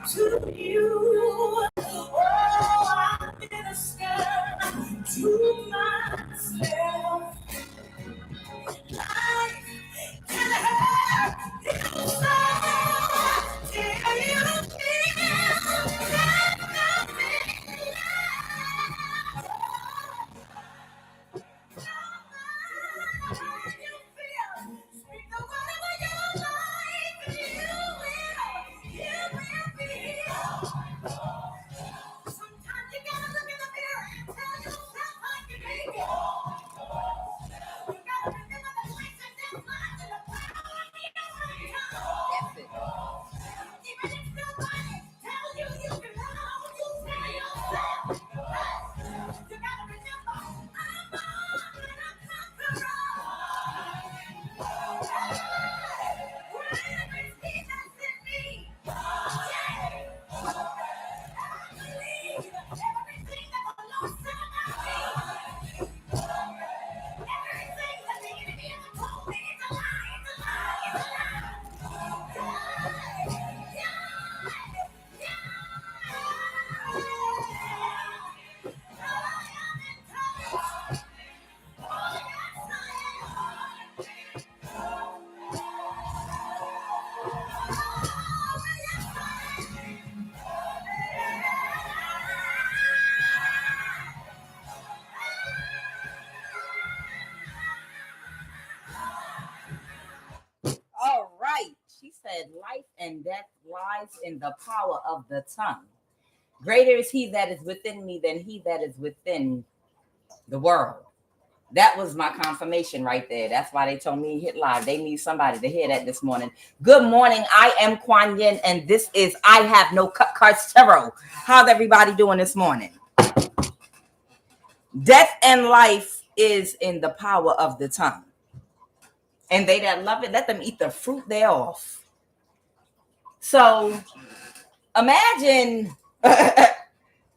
To you, oh, I minister to myself. Life can have its soul. Till you feel that nothing sometimes you gotta look in the mirror and tell yourself how you make it. You gotta remember the life and death lies in the power of your right hand. Even if nobody tells you you can run, you tell yourself. You gotta remember, I'm more than a conqueror. Greater is he that's in me. I believe everything that the Lord said about me. Everything that the enemy has told me is a lie, it's a lie, it's a lie. All right. She said, life and death lies in the power of the tongue. Greater is he that is within me than he that is within the world. That was my confirmation right there. That's why they told me hit live. They need somebody to hear that this morning. Good morning. I am QUAN Yin, and this is I Have No Cut Cards Tarot. How's everybody doing this morning? Death and life is in the power of the tongue. And they that love it, let them eat the fruit thereof. So imagine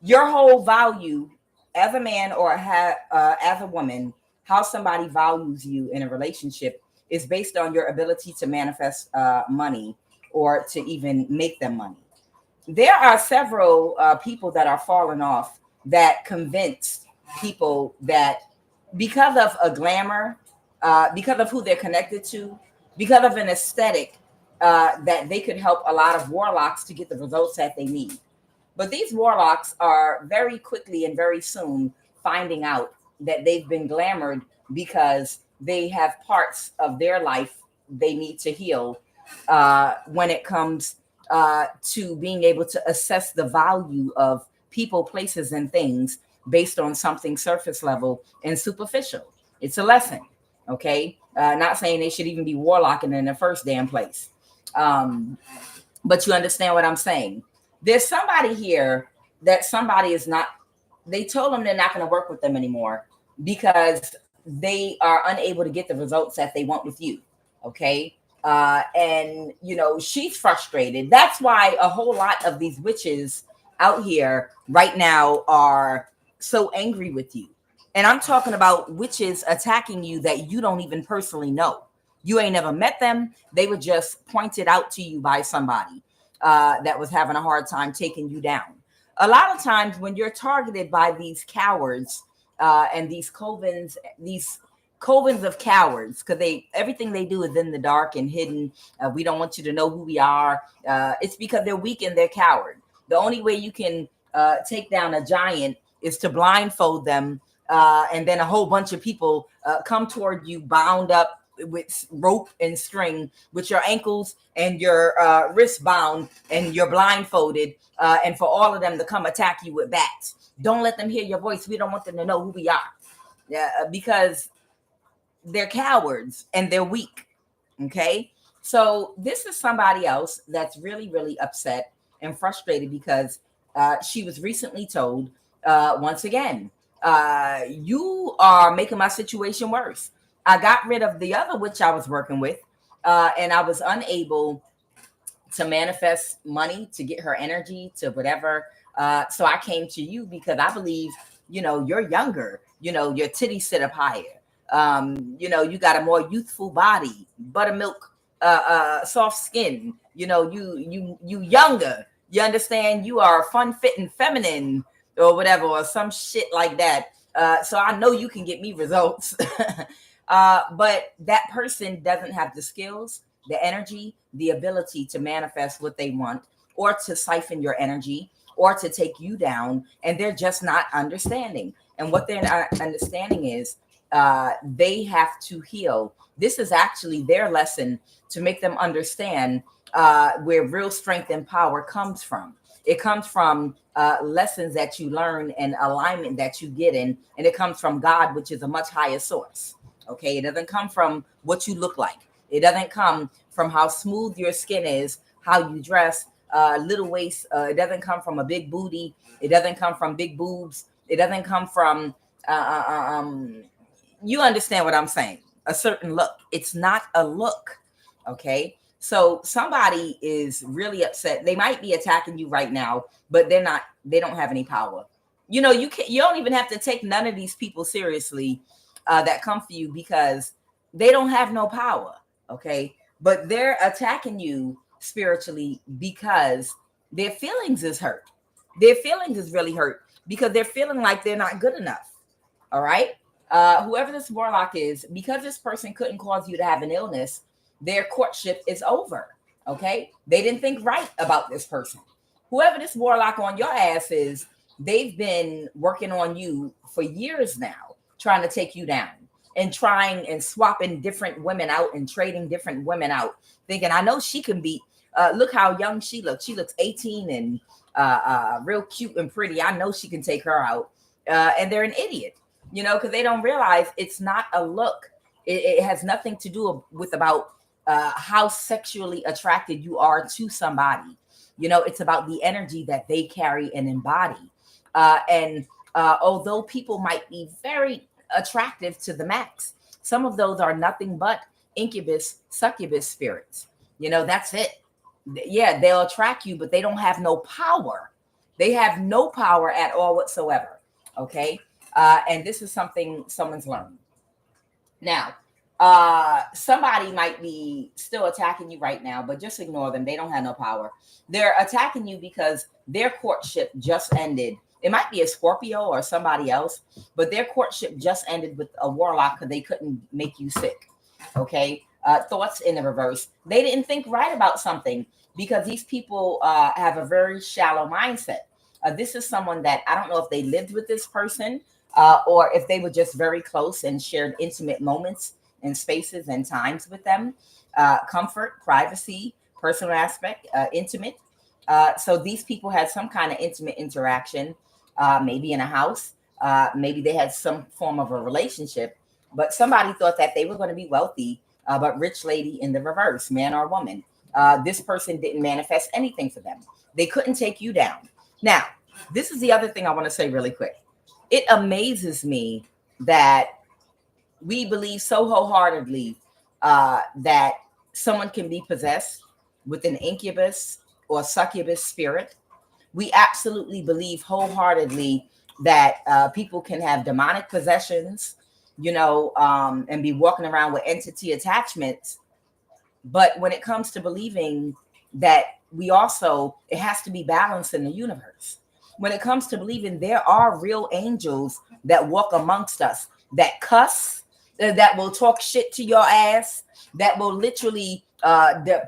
your whole value as a man or as a woman, how somebody values you in a relationship is based on your ability to manifest money or to even make them money. There are several people that are falling off that convince people that because of a glamour, because of who they're connected to, because of an aesthetic, that they could help a lot of warlocks to get the results that they need. But these warlocks are very quickly and very soon finding out that they've been glamored because they have parts of their life they need to heal when it comes to being able to assess the value of people, places, and things based on something surface level and superficial. It's a lesson, okay? Not saying they should even be warlocking in the first damn place. But you understand what I'm saying. There's somebody here that somebody is not, they told them they're not going to work with them anymore because they are unable to get the results that they want with you. Okay. And you know, she's frustrated. That's why a whole lot of these witches out here right now are so angry with you. And I'm talking about witches attacking you that you don't even personally know. You ain't never met them. They were just pointed out to you by somebody that was having a hard time taking you down. A lot of times when you're targeted by these cowards and these covens of cowards, because everything they do is in the dark and hidden. We don't want you to know who we are. It's because they're weak and they're coward. The only way you can take down a giant is to blindfold them, and then a whole bunch of people come toward you bound up with rope and string, with your ankles and your wrists bound, and you're blindfolded, and for all of them to come attack you with bats. Don't let them hear your voice. We don't want them to know who we are, because they're cowards and they're weak. Okay, so this is somebody else that's really, really upset and frustrated because she was recently told, once again, you are making my situation worse. I got rid of the other witch I was working with, and I was unable to manifest money to get her energy to whatever. So I came to you because I believe, you know, you're younger, you know, your titties sit up higher. You got a more youthful body, buttermilk, soft skin. You younger. You understand? You are fun, fit, and feminine, or whatever, or some shit like that. So I know you can get me results. But that person doesn't have the skills, the energy, the ability to manifest what they want, or to siphon your energy, or to take you down, and they're just not understanding. And what they're not understanding is they have to heal. This is actually their lesson to make them understand where real strength and power comes from. It comes from lessons that you learn and alignment that you get in, and it comes from God, which is a much higher source. Okay, it doesn't come from what you look like. It doesn't come from how smooth your skin is, how you dress, little waist. It doesn't come from a big booty. It doesn't come from big boobs. It doesn't come from you understand what I'm saying? A certain look. It's not a look. Okay. So somebody is really upset. They might be attacking you right now, but they don't have any power. You don't even have to take none of these people seriously that come for you, because they don't have no power. Okay. But they're attacking you spiritually because their feelings is hurt. Their feelings is really hurt because they're feeling like they're not good enough. All right. Whoever this warlock is, because this person couldn't cause you to have an illness, their courtship is over. Okay. They didn't think right about this person. Whoever this warlock on your ass is, they've been working on you for years now, trying to take you down and trying and swapping different women out and trading different women out, thinking, I know she can beat. Look how young she looks. She looks 18 and real cute and pretty. I know she can take her out. And they're an idiot, because they don't realize it's not a look. It has nothing to do with about how sexually attracted you are to somebody. It's about the energy that they carry and embody. And although people might be very attractive to the max, some of those are nothing but incubus, succubus spirits. That's it. Yeah, they'll attract you, but they don't have no power. They have no power at all whatsoever. Okay. And this is something someone's learned. Now, somebody might be still attacking you right now, but just ignore them. They don't have no power. They're attacking you because their courtship just ended. It might be a Scorpio or somebody else, but their courtship just ended with a warlock because they couldn't make you sick. Okay. Thoughts in the reverse. They didn't think right about something because these people have a very shallow mindset. This is someone that I don't know if they lived with this person or if they were just very close and shared intimate moments and spaces and times with them. Comfort, privacy, personal aspect, intimate. So these people had some kind of intimate interaction, maybe in a house. Maybe they had some form of a relationship, but somebody thought that they were going to be wealthy, but rich lady in the reverse, man or woman. This person didn't manifest anything for them. They couldn't take you down. Now, this is the other thing I want to say really quick. It amazes me that we believe so wholeheartedly that someone can be possessed with an incubus or succubus spirit. We absolutely believe wholeheartedly that people can have demonic possessions, and be walking around with entity attachments. But when it comes to believing that it has to be balanced in the universe. When it comes to believing there are real angels that walk amongst us, that cuss, that will talk shit to your ass, that will literally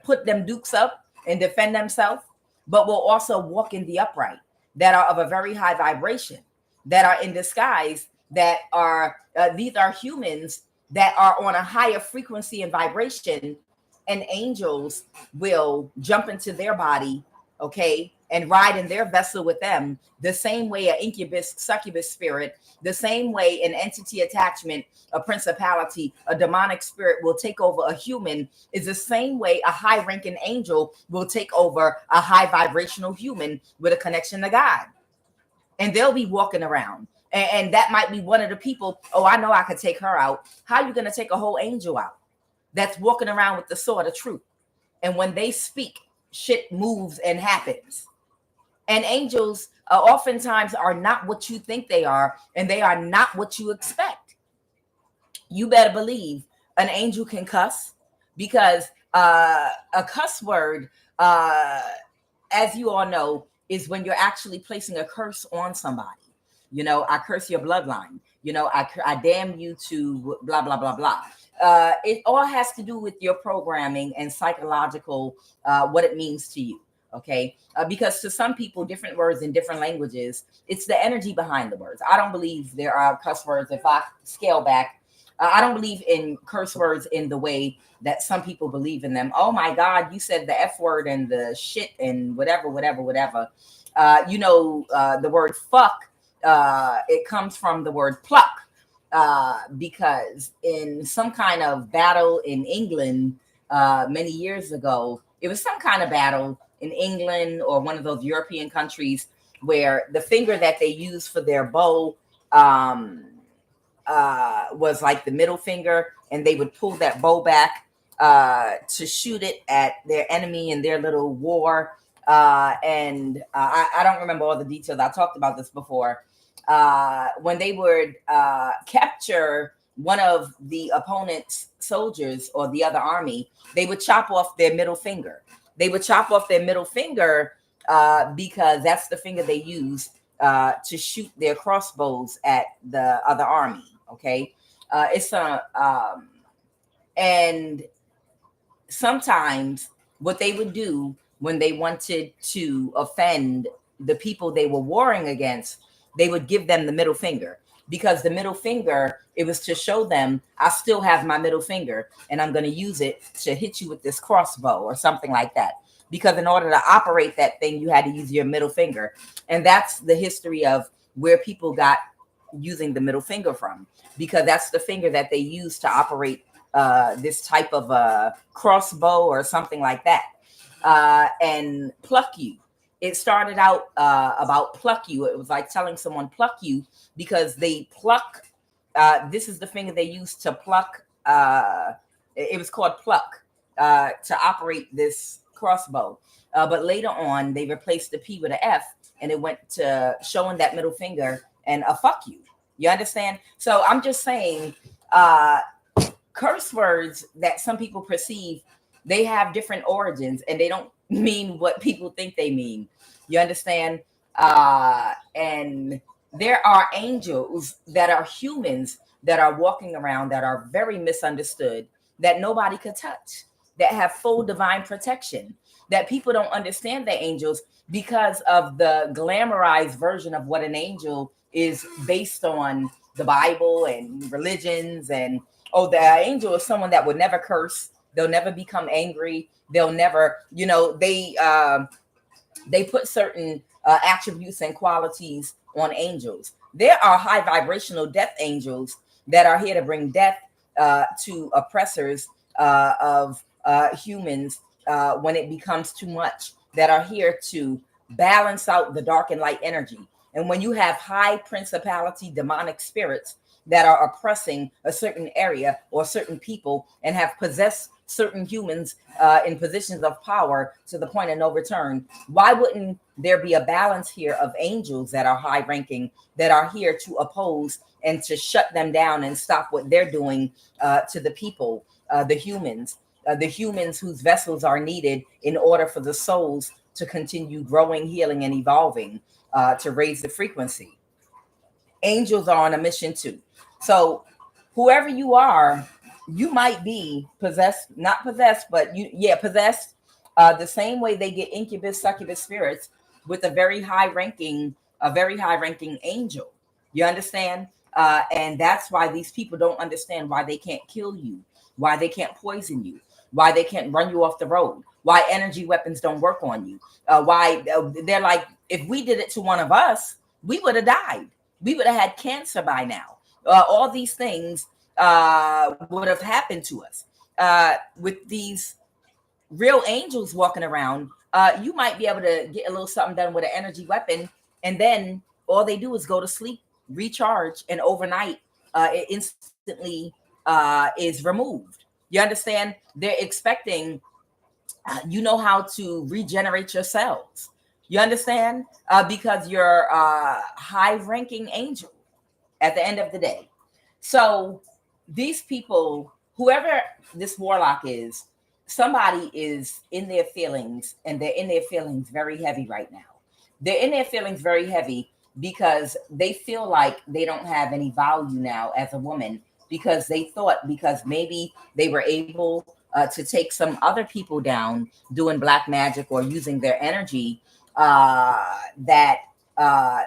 put them dukes up and defend themselves, but will also walk in the upright, that are of a very high vibration, that are in disguise, that are, these are humans that are on a higher frequency and vibration, and angels will jump into their body, okay, and ride in their vessel with them, the same way an incubus, succubus spirit, the same way an entity attachment, a principality, a demonic spirit will take over a human, is the same way a high-ranking angel will take over a high vibrational human with a connection to God. And they'll be walking around. And that might be one of the people, oh, I know I could take her out. How are you going to take a whole angel out that's walking around with the sword of truth? And when they speak, shit moves and happens. And angels oftentimes are not what you think they are, and they are not what you expect. you better believe an angel can cuss, because a cuss word, as you all know, is when you're actually placing a curse on somebody. You know, I curse your bloodline. You know, I damn you to blah, blah, blah, blah. It all has to do with your programming and psychological, what it means to you. Okay. Because to some people, different words in different languages, it's the energy behind the words. I don't believe there are cuss words. If I scale back, I don't believe in curse words in the way that some people believe in them. Oh my God, you said the F word and the shit and whatever, whatever, whatever. The word fuck, it comes from the word pluck, because in some kind of battle in England many years ago, it was some kind of battle in England or one of those European countries where the finger that they use for their bow was like the middle finger, and they would pull that bow back to shoot it at their enemy in their little war. I don't remember all the details. I talked about this before. When they would capture one of the opponent's soldiers or the other army, they would chop off their middle finger. They would chop off their middle finger because that's the finger they use to shoot their crossbows at the other army. Okay. And sometimes what they would do when they wanted to offend the people they were warring against, they would give them the middle finger, because the middle finger, it was to show them, I still have my middle finger and I'm going to use it to hit you with this crossbow or something like that. Because in order to operate that thing, you had to use your middle finger. And that's the history of where people got using the middle finger from, because that's the finger that they use to operate this type of crossbow or something like that. And pluck you. It started out about pluck you. It was like telling someone pluck you, because they pluck. This is the finger they used to pluck. It was called pluck to operate this crossbow. But later on, they replaced the P with an F, and it went to showing that middle finger and a fuck you. You understand? So I'm just saying, curse words that some people perceive, they have different origins, and they don't mean what people think they mean. You understand? And there are angels that are humans that are walking around that are very misunderstood, that nobody could touch, that have full divine protection, that people don't understand the angels because of the glamorized version of what an angel is based on the Bible and religions. And oh, the angel is someone that would never curse. They'll never become angry. They'll never, they put certain attributes and qualities on angels. There are high vibrational death angels that are here to bring death to oppressors of humans when it becomes too much, that are here to balance out the dark and light energy. And when you have high principality demonic spirits that are oppressing a certain area or certain people and have possessed certain humans in positions of power to the point of no return, why wouldn't there be a balance here of angels that are high ranking, that are here to oppose and to shut them down and stop what they're doing to the people, the humans whose vessels are needed in order for the souls to continue growing, healing, and evolving, to raise the frequency. Angels are on a mission too. So whoever you are, you might be possessed, not possessed, but possessed the same way they get incubus, succubus spirits with a very high ranking angel. You understand? And that's why these people don't understand why they can't kill you, why they can't poison you, why they can't run you off the road, why energy weapons don't work on you, why they're like, if we did it to one of us, we would have died. We would have had cancer by now. All these things would have happened to us. With these real angels walking around, you might be able to get a little something done with an energy weapon, and then all they do is go to sleep, recharge, and overnight it instantly is removed. You understand? They're expecting you know how to regenerate your cells. You understand? Because you're a high ranking angel at the end of the day. So these people, whoever this warlock is, somebody is in their feelings, and they're in their feelings very heavy right now. They're in their feelings very heavy because they feel like they don't have any value now as a woman, because they thought, because maybe they were able to take some other people down doing black magic or using their energy, that uh,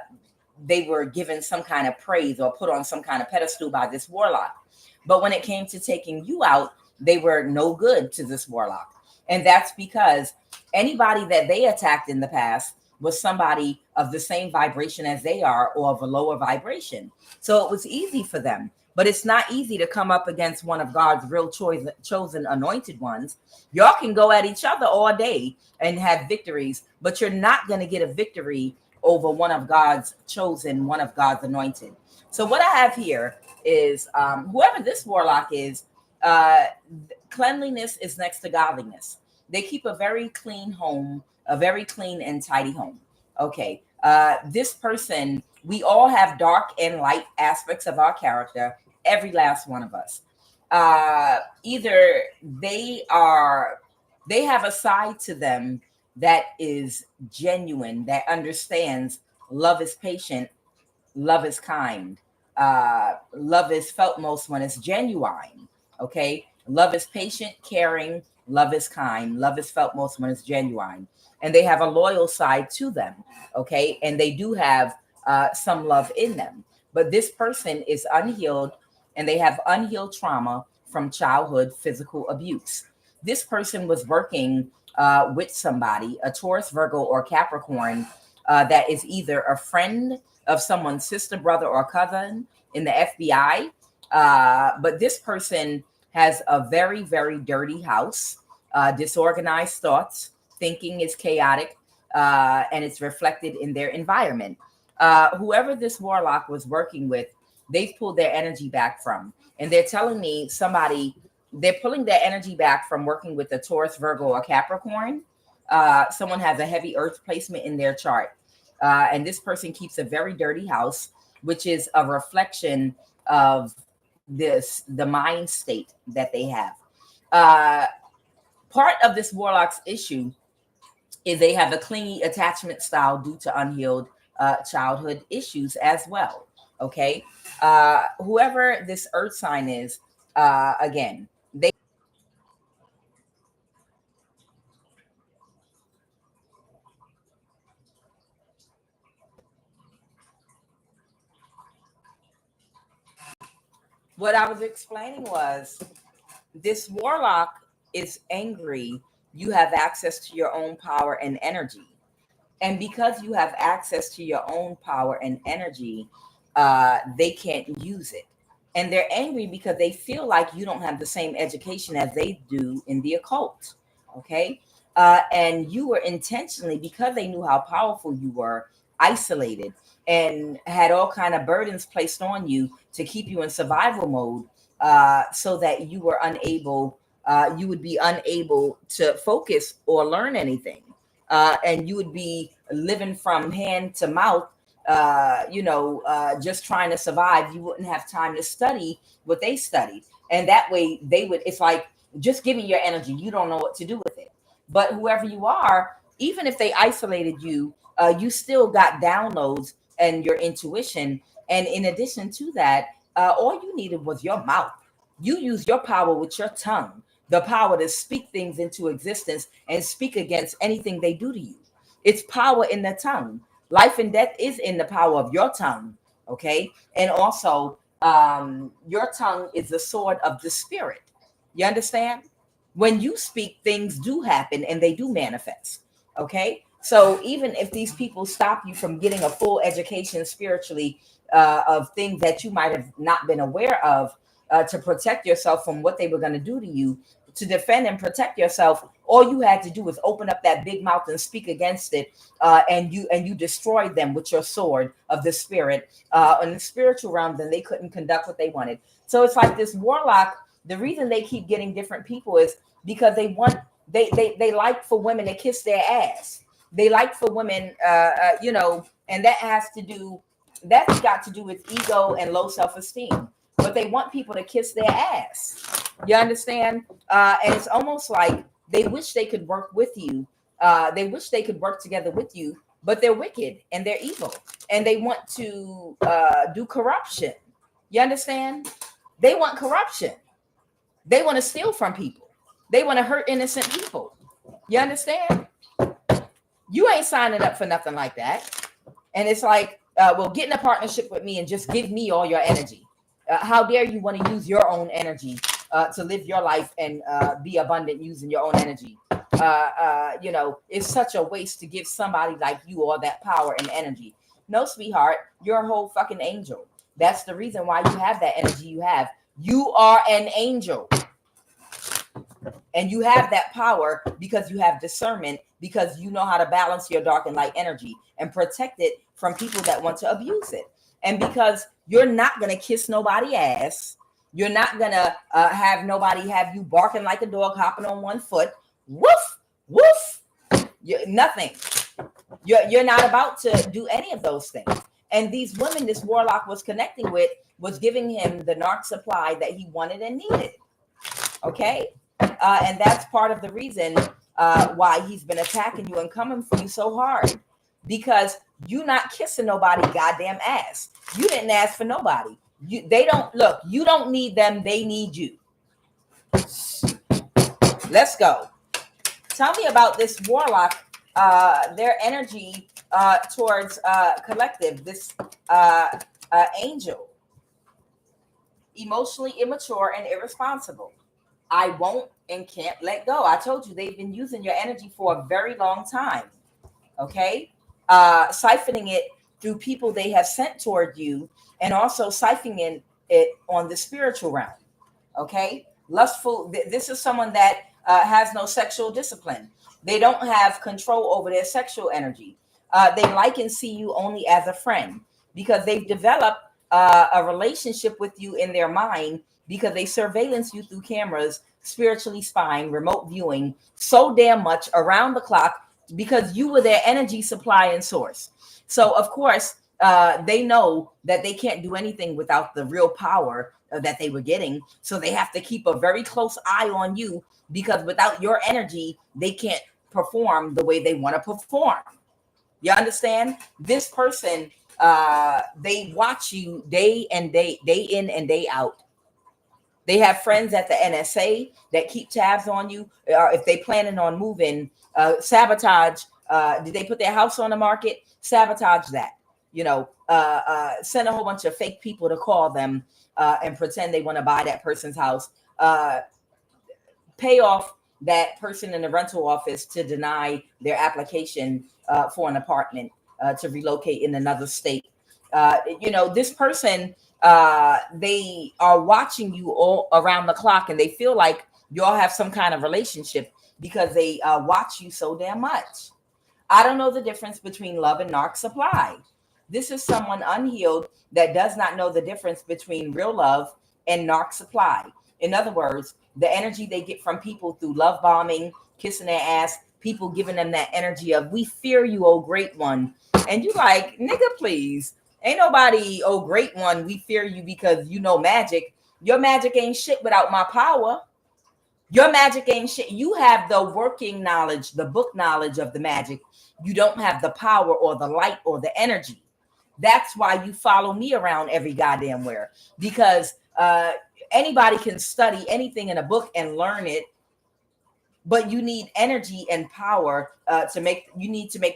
they were given some kind of praise or put on some kind of pedestal by this warlock. But when it came to taking you out, they were no good to this warlock. And that's because anybody that they attacked in the past was somebody of the same vibration as they are, or of a lower vibration. So it was easy for them. But it's not easy to come up against one of God's real chosen anointed ones. Y'all can go at each other all day and have victories, but you're not going to get a victory over one of God's chosen, one of God's anointed. So what I have here is, whoever this warlock is, cleanliness is next to godliness. They keep a very clean home, a very clean and tidy home. Okay. This person, we all have dark and light aspects of our character, every last one of us. Either they have a side to them that is genuine, that understands love is patient, love is kind, love is felt most when it's genuine. Okay. Love is patient, caring, love is kind, love is felt most when it's genuine. And they have a loyal side to them. Okay. And they do have some love in them. But this person is unhealed, and they have unhealed trauma from childhood physical abuse. This person was working with somebody, a Taurus, Virgo, or Capricorn, that is either a friend of someone's sister, brother, or cousin in the FBI. But this person has a very, very dirty house, disorganized thoughts, thinking is chaotic, and it's reflected in their environment. Whoever this warlock was working with, they've pulled their energy back from. And they're telling me they're pulling their energy back from working with the Taurus, Virgo, or Capricorn. Someone has a heavy earth placement in their chart. And this person keeps a very dirty house, which is a reflection of the mind state that they have. Part of this warlock's issue is they have a clingy attachment style due to unhealed childhood issues as well. Okay. Whoever this earth sign is, again, what I was explaining was, this warlock is angry. You have access to your own power and energy. And because you have access to your own power and energy, they can't use it. And they're angry because they feel like you don't have the same education as they do in the occult. Okay. And you were intentionally, because they knew how powerful you were, isolated and had all kind of burdens placed on you to keep you in survival mode, so that you were unable, you would be unable to focus or learn anything. And you would be living from hand to mouth, just trying to survive. You wouldn't have time to study what they studied. And that way it's like just giving your energy. You don't know what to do with it. But whoever you are, even if they isolated you, you still got downloads and your intuition. And in addition to that, all you needed was your mouth. You use your power with your tongue, the power to speak things into existence and speak against anything they do to you. It's power in the tongue. Life and death is in the power of your tongue. Okay. And also, your tongue is the sword of the spirit. You understand? When you speak, things do happen and they do manifest. Okay. So even if these people stop you from getting a full education spiritually, of things that you might have not been aware of, to protect yourself from what they were going to do to you, to defend and protect yourself, all you had to do was open up that big mouth and speak against it, and you destroyed them with your sword of the spirit, in the spiritual realm. Then they couldn't conduct what they wanted. So it's like this warlock. The reason they keep getting different people is because they like for women to kiss their ass. They like for women, and that's got to do with ego and low self-esteem. but they want people to kiss their ass. You understand? And it's almost like they wish they could work with you. They wish they could work together with you, but they're wicked and they're evil, and they want to do corruption. You understand? They want corruption. They want to steal from people. They want to hurt innocent people. You understand? You ain't signing up for nothing like that. And it's like, well, get in a partnership with me and just give me all your energy. How dare you want to use your own energy to live your life and be abundant using your own energy? You know, it's such a waste to give somebody like you all that power and energy. No, sweetheart, you're a whole fucking angel. That's the reason why you have that energy you have. You are an angel. And you have that power because you have discernment, because you know how to balance your dark and light energy and protect it from people that want to abuse it. And because you're not going to kiss nobody ass, you're not going to have nobody have you barking like a dog, hopping on one foot. Woof, woof. Nothing. You're not about to do any of those things. And these women this warlock was connecting with was giving him the narc supply that he wanted and needed. Okay? And that's part of the reason why he's been attacking you and coming for you so hard. Because you not kissing nobody goddamn ass. You didn't ask for nobody. They don't look. You don't need them. They need you. Let's go. Tell me about this warlock. Their energy towards collective. This angel, emotionally immature and irresponsible. I won't and can't let go. I told you they've been using your energy for a very long time. Okay. Siphoning it through people they have sent toward you, and also siphoning it on the spiritual realm. Okay. Lustful. This is someone that has no sexual discipline. They don't have control over their sexual energy. They like and see you only as a friend because they've developed a relationship with you in their mind, because they surveillance you through cameras, spiritually spying, remote viewing so damn much around the clock, because you were their energy supply and source. So of course, they know that they can't do anything without the real power that they were getting. So they have to keep a very close eye on you, because without your energy, they can't perform the way they want to perform. You understand? This person, they watch you day in and day out. They have friends at the NSA that keep tabs on you. Or if they planning on moving, sabotage. Did they put their house on the market? Sabotage that. You know, send a whole bunch of fake people to call them and pretend they want to buy that person's house. Pay off that person in the rental office to deny their application for an apartment to relocate in another state. You know, this person, they are watching you all around the clock, and they feel like you all have some kind of relationship because they watch you so damn much. I don't know the difference between love and narc supply. This is someone unhealed that does not know the difference between real love and narc supply. In other words, the energy they get from people through love bombing, kissing their ass, people giving them that energy of, we fear you, oh great one. And you like, nigga, please. Ain't nobody, oh great one, we fear you because you know magic. Your magic ain't shit without my power. Your magic ain't shit. You have the working knowledge, the book knowledge of the magic. You don't have the power or the light or the energy. That's why you follow me around every goddamn where. Because anybody can study anything in a book and learn it, but you need energy and power to make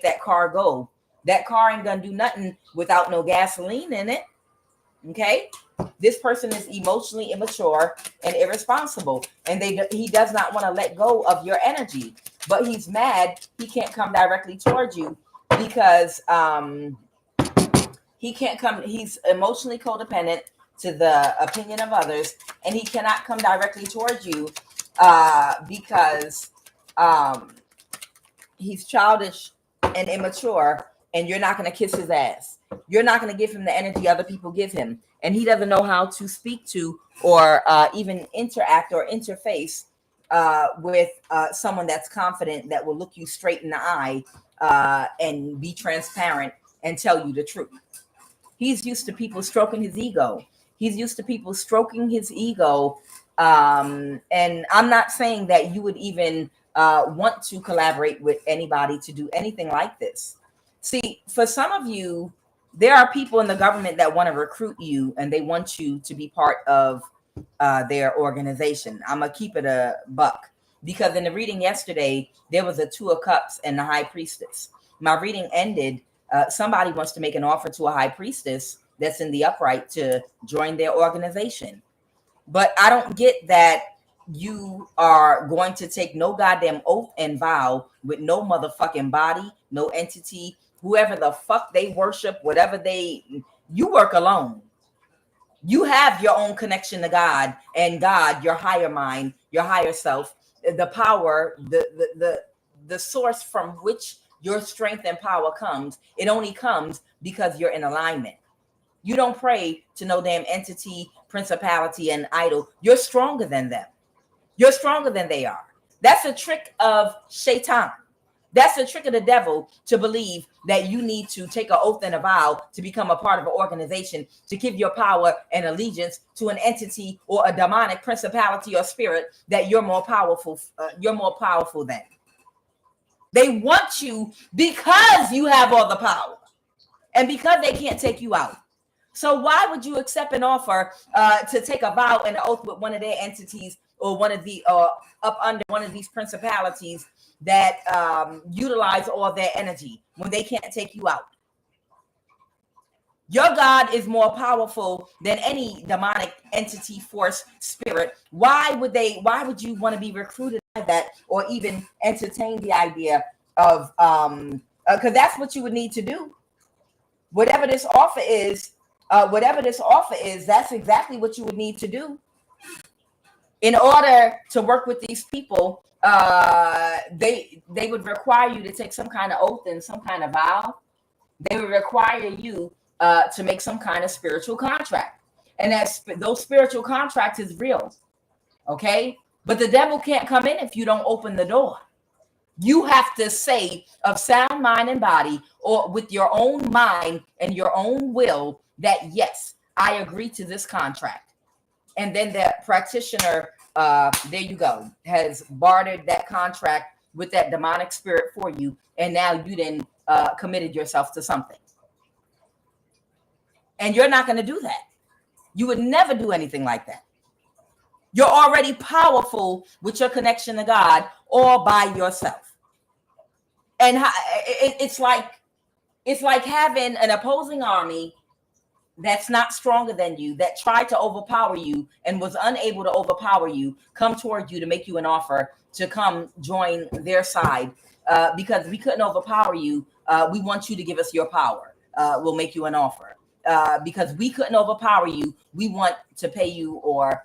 that car go. That car ain't gonna do nothing without no gasoline in it. Okay, this person is emotionally immature and irresponsible, and he does not want to let go of your energy, but he's mad he can't come directly towards you because he can't come. He's emotionally codependent to the opinion of others, and he cannot come directly towards you because he's childish and immature, and you're not going to kiss his ass. You're not going to give him the energy other people give him, and he doesn't know how to speak to or even interact or interface with someone that's confident, that will look you straight in the eye and be transparent and tell you the truth. He's used to people stroking his ego. He's used to people stroking his ego. And I'm not saying that you would even want to collaborate with anybody to do anything like this. See, for some of you, there are people in the government that want to recruit you and they want you to be part of their organization. I'm going to keep it a buck, because in the reading yesterday, there was a Two of Cups and the High Priestess. My reading ended. Somebody wants to make an offer to a high priestess that's in the upright to join their organization. But I don't get that you are going to take no goddamn oath and vow with no motherfucking body, no entity, whoever the fuck they worship, whatever you work alone. You have your own connection to God, and God, your higher mind, your higher self, the power, the source from which your strength and power comes. It only comes because you're in alignment. You don't pray to no damn entity, principality, and idol. You're stronger than them. You're stronger than they are. That's a trick of Shaitan. That's a trick of the devil, to believe that you need to take an oath and a vow to become a part of an organization, to give your power and allegiance to an entity or a demonic principality or spirit that you're more powerful. You're more powerful than. They want you because you have all the power and because they can't take you out. So why would you accept an offer to take a vow and an oath with one of their entities or one of the up under one of these principalities that utilize all their energy when they can't take you out? Your God is more powerful than any demonic entity, force, spirit. Why would you want to be recruited by that, or even entertain the idea of because that's what you would need to do. Whatever this offer is, that's exactly what you would need to do in order to work with these people. They would require you to take some kind of oath and some kind of vow. They would require you to make some kind of spiritual contract, and those spiritual contracts is real, okay? But the devil can't come in if you don't open the door. You have to say of sound mind and body, or with your own mind and your own will, that yes, I agree to this contract. And then the practitioner, there you go, has bartered that contract with that demonic spirit for you, and now you then committed yourself to something. And you're not going to do that. You would never do anything like that. You're already powerful with your connection to God all by yourself. And it's like having an opposing army that's not stronger than you, that tried to overpower you and was unable to overpower you, come toward you to make you an offer to come join their side. Because we couldn't overpower you, we want you to give us your power. We'll make you an offer. Because we couldn't overpower you, we want to pay you, or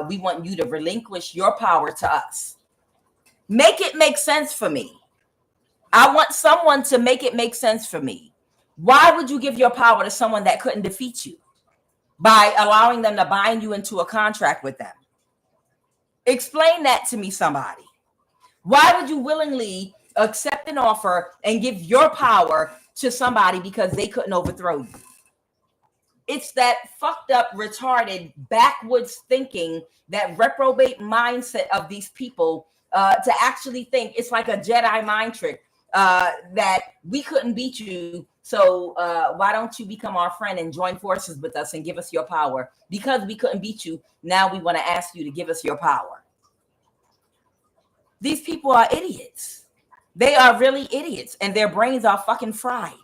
we want you to relinquish your power to us. Make it make sense for me. I want someone to make it make sense for me. Why would you give your power to someone that couldn't defeat you by allowing them to bind you into a contract with them? Explain that to me, somebody. Why would you willingly accept an offer and give your power to somebody because they couldn't overthrow you? It's that fucked up, retarded, backwards thinking, that reprobate mindset of these people to actually think it's like a Jedi mind trick, that we couldn't beat you. So why don't you become our friend and join forces with us and give us your power? Because we couldn't beat you, now we want to ask you to give us your power. These people are idiots. They are really idiots, and their brains are fucking fried.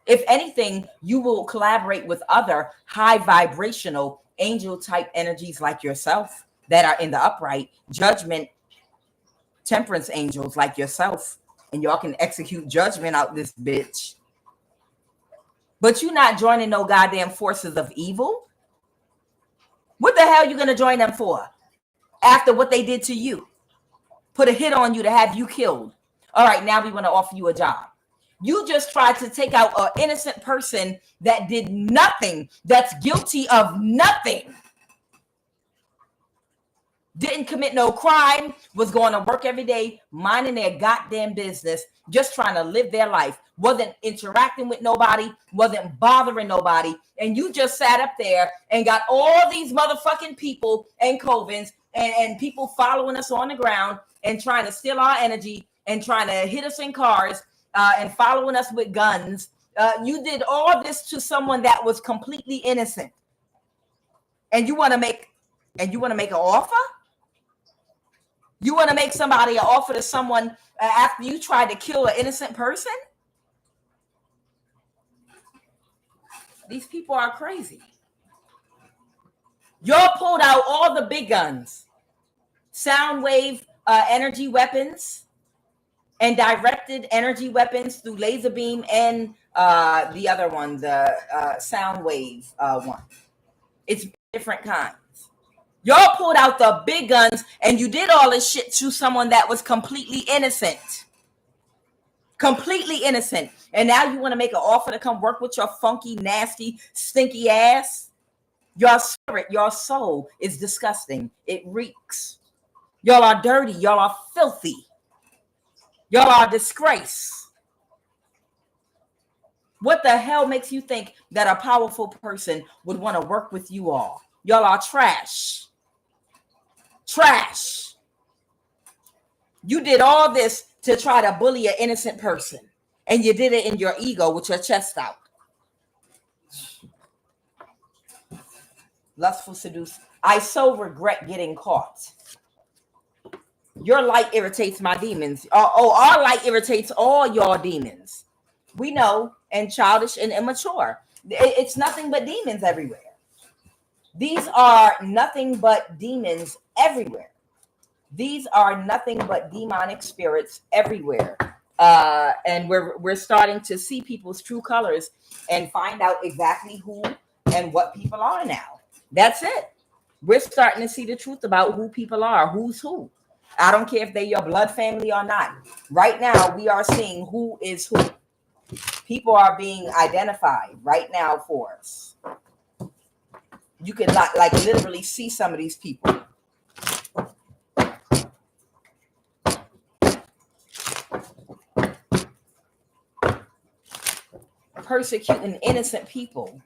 If anything, you will collaborate with other high vibrational angel type energies like yourself that are in the upright, judgment, temperance angels like yourself, and y'all can execute judgment out this bitch. But you're not joining no goddamn forces of evil. What the hell are you going to join them for after what they did to you? Put a hit on you to have you killed. All right, now we want to offer you a job. You just tried to take out an innocent person that did nothing, that's guilty of nothing. didn't commit no crime, was going to work every day, minding their goddamn business, just trying to live their life, wasn't interacting with nobody, wasn't bothering nobody. And you just sat up there and got all these motherfucking people and covens and people following us on the ground and trying to steal our energy and trying to hit us in cars and following us with guns. You did all this to someone that was completely innocent. And you want to make an offer? You want to make somebody an offer to someone after you tried to kill an innocent person? These people are crazy. Y'all pulled out all the big guns, sound wave energy weapons, and directed energy weapons through laser beam and the other one, the sound wave one. It's different kinds. Y'all pulled out the big guns and you did all this shit to someone that was completely innocent. Completely innocent. And now you want to make an offer to come work with your funky, nasty, stinky ass? Your spirit, your soul is disgusting. It reeks. Y'all are dirty. Y'all are filthy. Y'all are a disgrace. What the hell makes you think that a powerful person would want to work with you all? Y'all are trash. Trash. You did all this to try to bully an innocent person. And you did it in your ego with your chest out. Lustful seduce. I so regret getting caught. Your light irritates my demons. Our light irritates all your demons. We know, and childish and immature. It's nothing but demons everywhere. These are nothing but demons everywhere. These are nothing but demonic spirits everywhere. And we're starting to see people's true colors and find out exactly who and what people are now. That's it. We're starting to see the truth about who people are, who's who. I don't care if they're your blood family or not. Right now, we are seeing who is who. People are being identified right now for us. You can like literally see some of these people. Persecuting innocent people.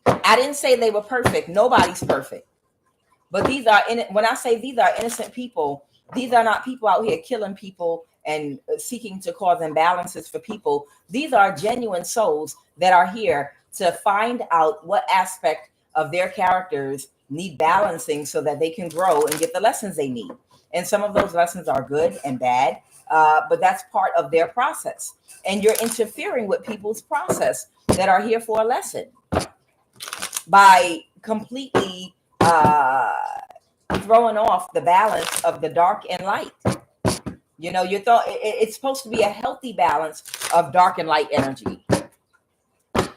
I didn't say they were perfect. Nobody's perfect. But these are, when I say these are innocent people, these are not people out here killing people and seeking to cause imbalances for people. These are genuine souls that are here to find out what aspect of their characters need balancing so that they can grow and get the lessons they need. And some of those lessons are good and bad, but that's part of their process. And you're interfering with people's process that are here for a lesson by completely throwing off the balance of the dark and light. You know, you thought it's supposed to be a healthy balance of dark and light energy.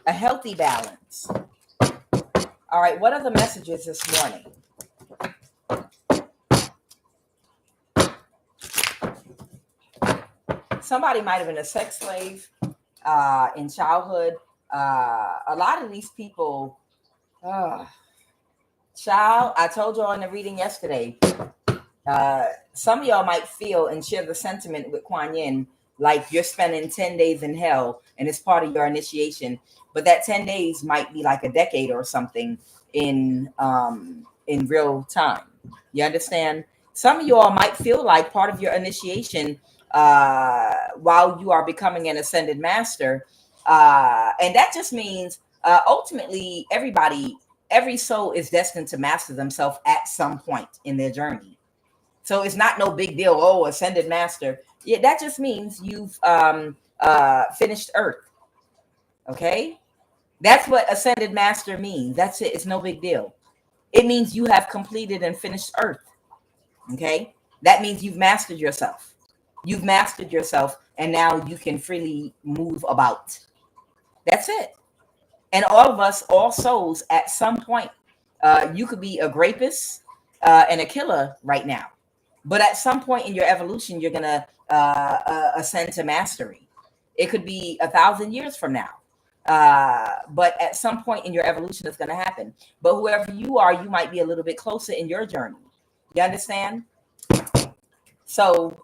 A healthy balance. All right, what are the messages this morning? Somebody might have been a sex slave in childhood. A lot of these people, child, I told y'all in the reading yesterday, some of y'all might feel and share the sentiment with Kuan Yin, like you're spending 10 days in hell and it's part of your initiation. But that 10 days might be like a decade or something in real time. You understand? Some of y'all might feel like part of your initiation while you are becoming an ascended master. And that just means ultimately every soul is destined to master themselves at some point in their journey. So it's not no big deal. Oh, ascended master. Yeah, that just means you've finished Earth. Okay? That's what ascended master means. That's it. It's no big deal. It means you have completed and finished Earth. Okay? That means you've mastered yourself. You've mastered yourself, and now you can freely move about. That's it. And all of us, all souls, at some point, you could be a rapist and a killer right now. But at some point in your evolution, you're going to ascend to mastery. It could be 1,000 years from now. But at some point in your evolution, it's going to happen. But whoever you are, you might be a little bit closer in your journey. You understand? So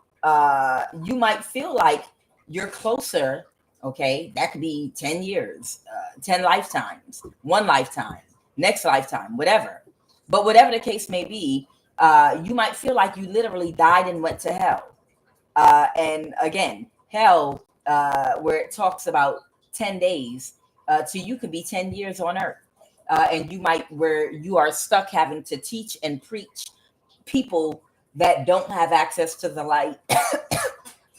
you might feel like you're closer. Okay, that could be 10 years, 10 lifetimes, one lifetime, next lifetime, whatever. But whatever the case may be, you might feel like you literally died and went to hell. And again, hell, where it talks about 10 days, to you could be 10 years on earth. And you might, where you are stuck having to teach and preach people that don't have access to the light,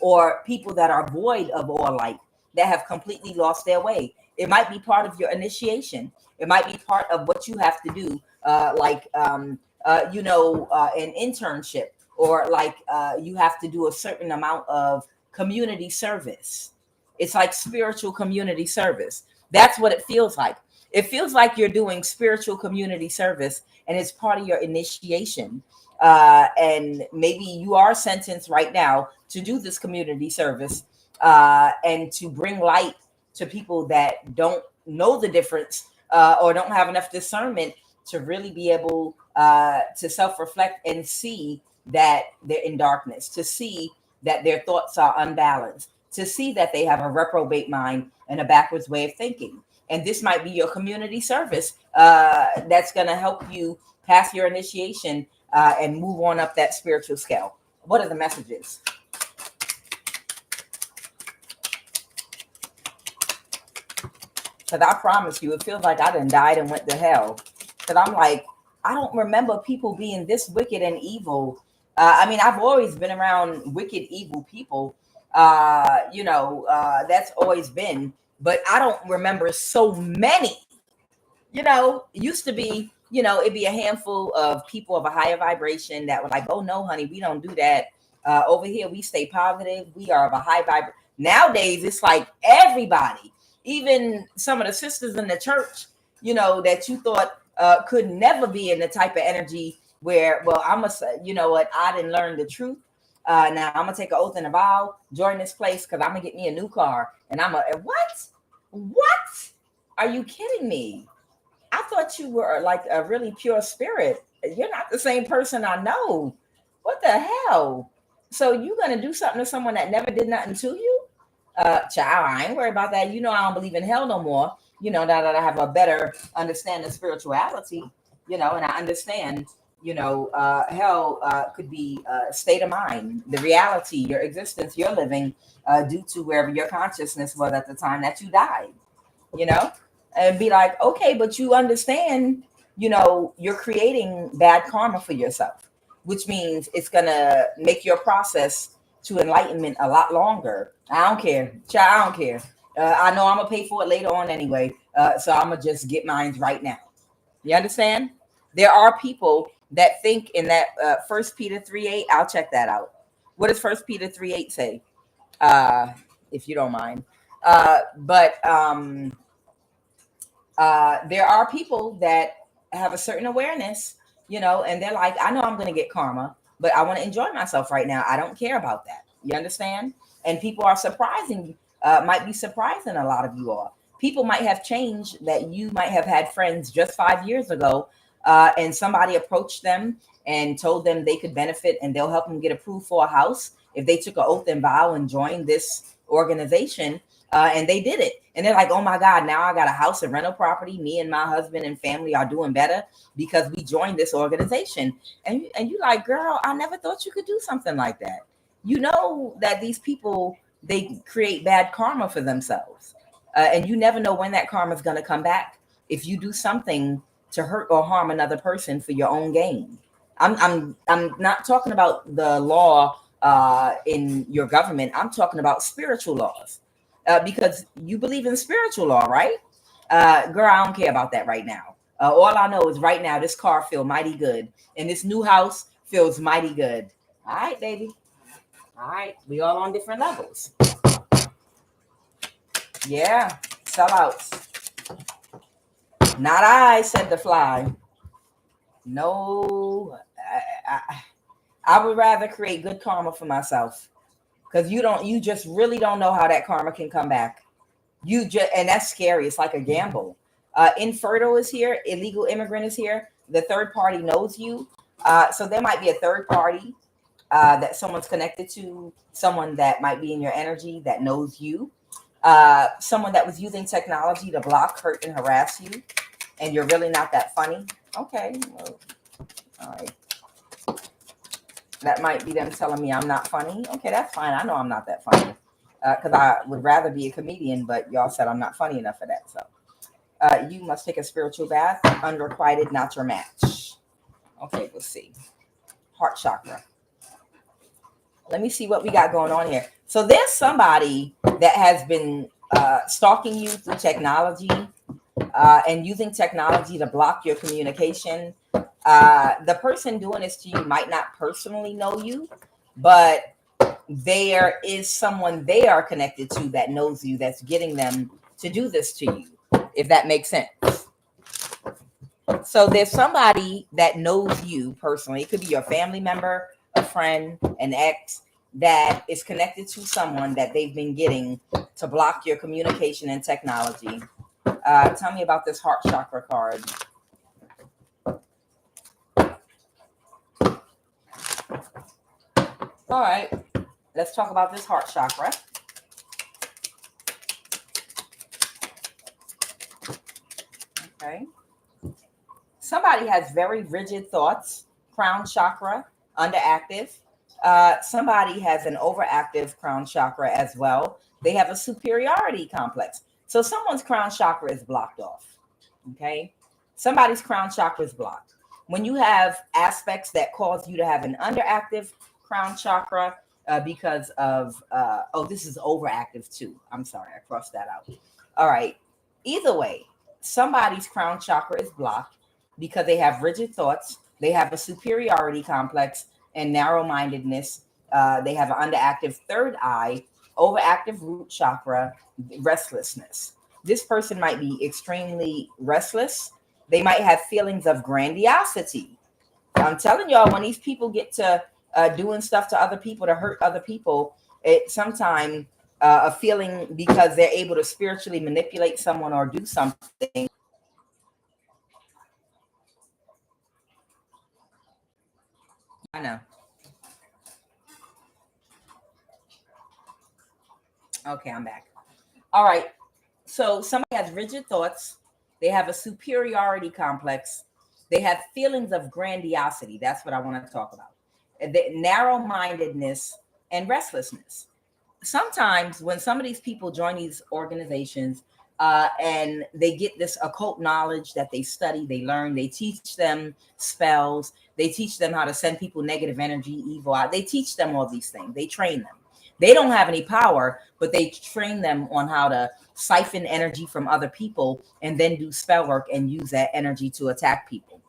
or people that are void of all light, that have completely lost their way. It might be part of your initiation. It might be part of what you have to do, an internship, or like you have to do a certain amount of community service. It's like spiritual community service. That's what it feels like. It feels like you're doing spiritual community service, and it's part of your initiation. And maybe you are sentenced right now to do this community service, and to bring light to people that don't know the difference, or don't have enough discernment to really be able to self-reflect and see that they're in darkness, to see that their thoughts are unbalanced, to see that they have a reprobate mind and a backwards way of thinking. And this might be your community service that's going to help you pass your initiation and move on up that spiritual scale. What are the messages? Because I promise you, it feels like I done died and went to hell. Because I'm like, I don't remember people being this wicked and evil. I've always been around wicked, evil people. That's always been. But I don't remember so many. It used to be, it'd be a handful of people of a higher vibration that were like, oh, no, honey, we don't do that. Over here, we stay positive. We are of a high vibration. Nowadays, it's like everybody, even some of the sisters in the church, that you thought could never be in the type of energy where, well, I'm going to say, you know what, I didn't learn the truth. Now I'm going to take an oath and a vow, join this place, because I'm going to get me a new car. And what? Are you kidding me? I thought you were like a really pure spirit. You're not the same person I know. What the hell? So you gonna do something to someone that never did nothing to you? Child, I ain't worried about that. I don't believe in hell no more. Now that I have a better understanding of spirituality, and I understand, hell could be a state of mind, the reality, your existence, you're living due to wherever your consciousness was at the time that you died, and be like, okay, but you understand, you're creating bad karma for yourself, which means it's going to make your process to enlightenment a lot longer. I don't care. Child, I don't care. I know I'm going to pay for it later on anyway. So I'm going to just get mine right now. You understand? There are people that think in that 1 Peter 3:8. I'll check that out. What does 1 Peter 3:8 say? If you don't mind. There are people that have a certain awareness, and they're like, I know I'm going to get karma, but I want to enjoy myself right now. I don't care about that. You understand? And people are might be surprising a lot of you all. People might have changed, that you might have had friends just 5 years ago, and somebody approached them and told them they could benefit and they'll help them get approved for a house if they took an oath and vow and joined this organization. And they did it. And they're like, oh my God, now I got a house and rental property. Me and my husband and family are doing better because we joined this organization. And you like, girl, I never thought you could do something like that. That these people, they create bad karma for themselves. And you never know when that karma is going to come back if you do something to hurt or harm another person for your own gain. I'm not talking about the law in your government. I'm talking about spiritual laws. Because you believe in spiritual law, right? Girl, I don't care about that right now. All I know is right now, this car feels mighty good. And this new house feels mighty good. All right, baby. All right. We all on different levels. Yeah. Sellouts. Not I, said the fly. No. I would rather create good karma for myself. Because you just really don't know how that karma can come back. And that's scary. It's like a gamble. Infertile is here. Illegal immigrant is here. The third party knows you. So there might be a third party that someone's connected to, someone that might be in your energy that knows you, someone that was using technology to block, hurt, and harass you, and you're really not that funny. Okay, well, all right. That might be them telling me I'm not funny. Okay, that's fine. I know I'm not that funny because I would rather be a comedian, but y'all said I'm not funny enough for that. So you must take a spiritual bath. Unrequited, not your match. Okay, let's see. Heart chakra. Let me see what we got going on here. So there's somebody that has been stalking you through technology and using technology to block your communication. The person doing this to you might not personally know you, but there is someone they are connected to that knows you, that's getting them to do this to you, if that makes sense. So there's somebody that knows you personally. It could be your family member, a friend, an ex, that is connected to someone that they've been getting to block your communication and technology. Tell me about this heart chakra card. All right, let's talk about this heart chakra. Okay. Somebody has very rigid thoughts, crown chakra, underactive. Somebody has an overactive crown chakra as well. They have a superiority complex. So someone's crown chakra is blocked off. Okay. Somebody's crown chakra is blocked. When you have aspects that cause you to have an underactive crown chakra because of, this is overactive too. I'm sorry, I crossed that out. All right. Either way, somebody's crown chakra is blocked because they have rigid thoughts. They have a superiority complex and narrow-mindedness. They have an underactive third eye, overactive root chakra, restlessness. This person might be extremely restless. They might have feelings of grandiosity. I'm telling y'all, when these people get to doing stuff to other people to hurt other people, it sometimes a feeling because they're able to spiritually manipulate someone or do something. I know. Okay, I'm back. All right. So somebody has rigid thoughts. They have a superiority complex. They have feelings of grandiosity. That's what I want to talk about. The narrow-mindedness and restlessness. Sometimes when some of these people join these organizations and they get this occult knowledge that they study, they learn, they teach them spells, they teach them how to send people negative energy, evil out. They teach them all these things. They train them. They don't have any power, but they train them on how to siphon energy from other people and then do spell work and use that energy to attack people.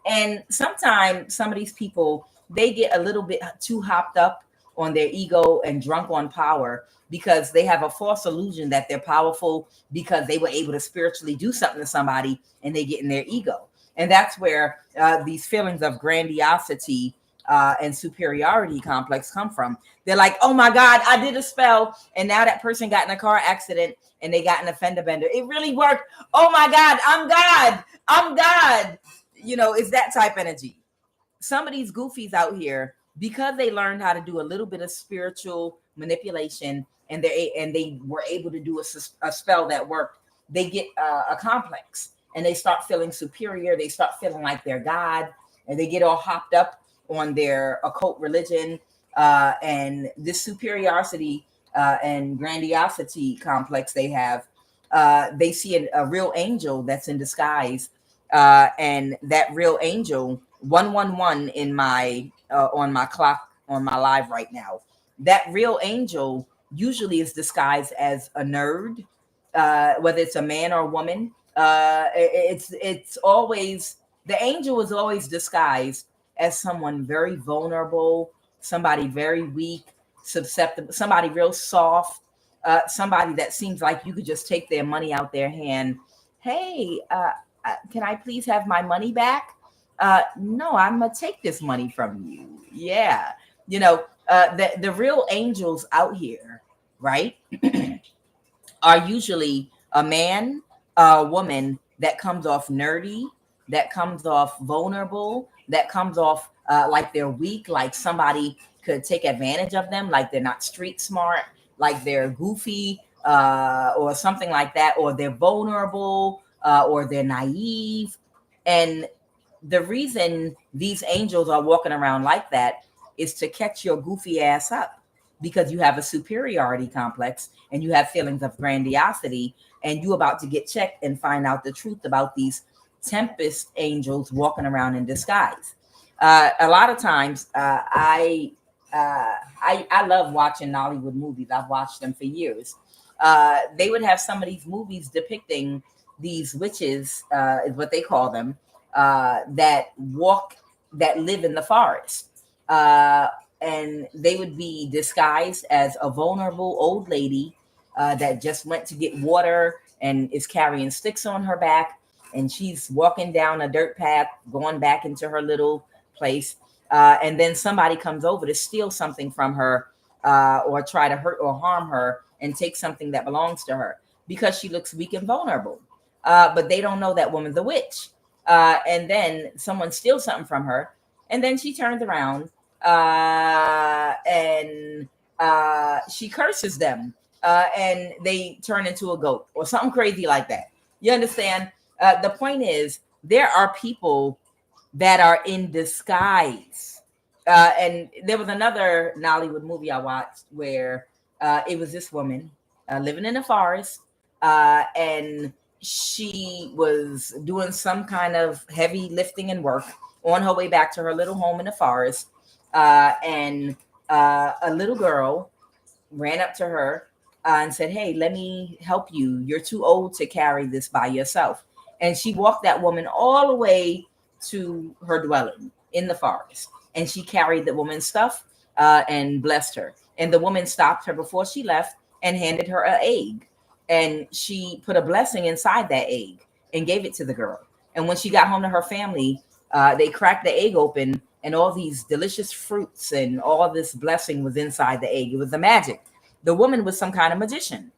And sometimes some of these people, they get a little bit too hopped up on their ego and drunk on power because they have a false illusion that they're powerful because they were able to spiritually do something to somebody and they get in their ego. And that's where these feelings of grandiosity and superiority complex come from. They're like, oh my God, I did a spell. And now that person got in a car accident and they got in a fender bender. It really worked. Oh my God, I'm God. I'm God. You know, it's that type energy. Some of these goofies out here, because they learned how to do a little bit of spiritual manipulation and they were able to do a spell that worked, they get a complex and they start feeling superior. They start feeling like they're God and they get all hopped up on their occult religion and this superiority and grandiosity complex they have. They see a real angel that's in disguise, and that real angel 111 in my on my clock on my live right now. That real angel usually is disguised as a nerd, whether it's a man or a woman. It's always, the angel is always disguised as someone very vulnerable, somebody very weak, susceptible, somebody real soft, somebody that seems like you could just take their money out their hand. Hey, can I please have my money back? No, I'm gonna take this money from you. Yeah, you know, the real angels out here, right? are usually a man, a woman that comes off nerdy, that comes off vulnerable, that comes off like they're weak, like somebody could take advantage of them, like they're not street smart, like they're goofy, or something like that, or they're vulnerable, or they're naive. And the reason these angels are walking around like that is to catch your goofy ass up, because you have a superiority complex and you have feelings of grandiosity, and you about to get checked and find out the truth about these tempest angels walking around in disguise. A lot of times, I love watching Nollywood movies. I've watched them for years. They would have some of these movies depicting these witches, is what they call them, that walk, that live in the forest. And they would be disguised as a vulnerable old lady that just went to get water and is carrying sticks on her back. And she's walking down a dirt path, going back into her little place. And then somebody comes over to steal something from her, or try to hurt or harm her and take something that belongs to her, because she looks weak and vulnerable. But they don't know that woman's a witch. And then someone steals something from her, and then she turns around, and she curses them, and they turn into a goat or something crazy like that. You understand? The point is, there are people that are in disguise. And there was another Nollywood movie I watched where it was this woman living in the forest, and she was doing some kind of heavy lifting and work on her way back to her little home in the forest. And a little girl ran up to her and said, "Hey, let me help you. You're too old to carry this by yourself." And she walked that woman all the way to her dwelling in the forest. And she carried the woman's stuff, and blessed her. And the woman stopped her before she left and handed her an egg. And she put a blessing inside that egg and gave it to the girl. And when she got home to her family, they cracked the egg open, and all these delicious fruits and all this blessing was inside the egg. It was the magic. The woman was some kind of magician.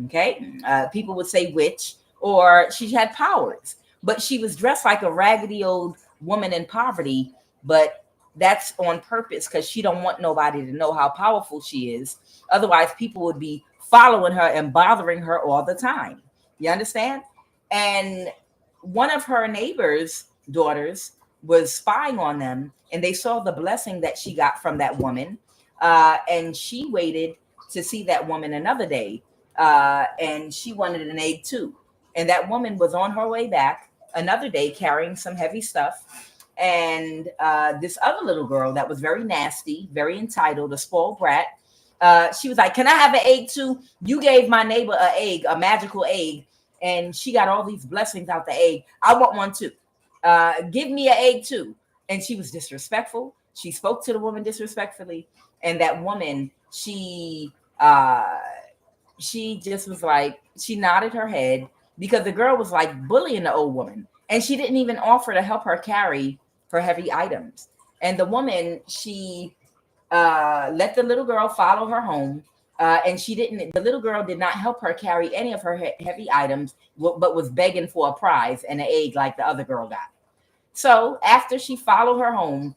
Okay. People would say witch, or she had powers, but she was dressed like a raggedy old woman in poverty. But that's on purpose, because she don't want nobody to know how powerful she is. Otherwise, people would be following her and bothering her all the time. You understand? And one of her neighbors' daughters was spying on them, and they saw the blessing that she got from that woman. And she waited to see that woman another day, and she wanted an egg too. And that woman was on her way back another day carrying some heavy stuff. And this other little girl that was very nasty, very entitled, a spoiled brat, she was like, "Can I have an egg too? You gave my neighbor an egg, a magical egg, and she got all these blessings out the egg. I want one too. Give me an egg too." And she was disrespectful. She spoke to the woman disrespectfully. And that woman, she just was like, she nodded her head, because the girl was like bullying the old woman, and she didn't even offer to help her carry her heavy items. And the woman, she let the little girl follow her home, and the little girl did not help her carry any of her heavy items, but was begging for a prize and an egg like the other girl got. So after she followed her home,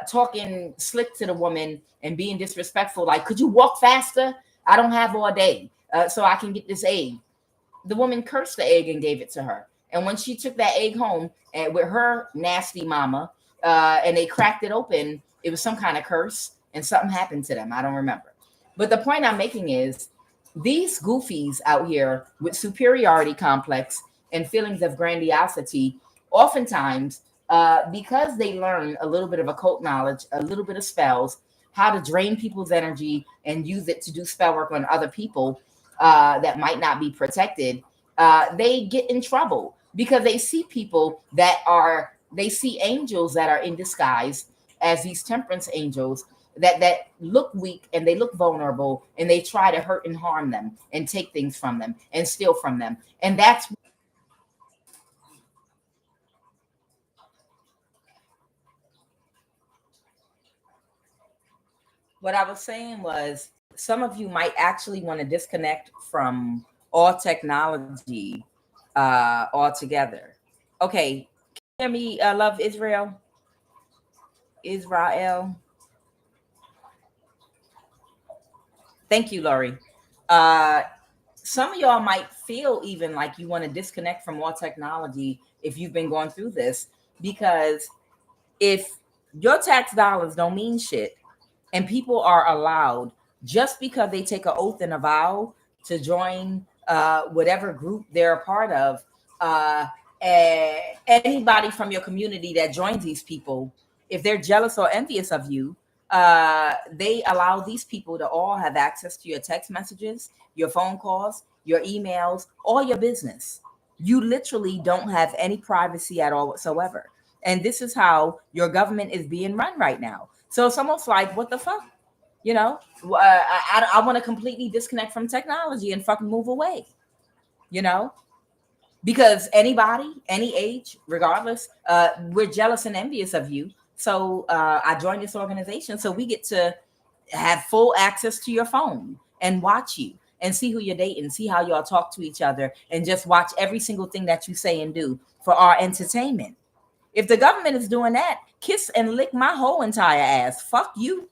talking slick to the woman and being disrespectful, like, "Could you walk faster? I don't have all day, so I can get this egg." The woman cursed the egg and gave it to her. And when she took that egg home and with her nasty mama, and they cracked it open, it was some kind of curse, and something happened to them. I don't remember. But the point I'm making is, these goofies out here with superiority complex and feelings of grandiosity, oftentimes, because they learn a little bit of occult knowledge, a little bit of spells, how to drain people's energy and use it to do spell work on other people that might not be protected, they get in trouble, because they see they see angels that are in disguise as these temperance angels that look weak and they look vulnerable, and they try to hurt and harm them and take things from them and steal from them. And that's what I was saying. Was some of you might actually want to disconnect from all technology altogether. Okay, hear me, love Israel. Thank you, Laurie. Uh, some of y'all might feel even like you want to disconnect from all technology if you've been going through this, because if your tax dollars don't mean shit and people are allowed, just because they take an oath and a vow to join whatever group they're a part of, uh, anybody from your community that joins these people, if they're jealous or envious of you, they allow these people to all have access to your text messages, your phone calls, your emails, all your business. You literally don't have any privacy at all whatsoever. And this is how your government is being run right now. So it's almost like, what the fuck? You know, I want to completely disconnect from technology and fucking move away, you know, because anybody, any age, regardless, we're jealous and envious of you. So I joined this organization so we get to have full access to your phone and watch you and see who you're dating, see how y'all talk to each other, and just watch every single thing that you say and do for our entertainment. If the government is doing that, kiss and lick my whole entire ass. Fuck you.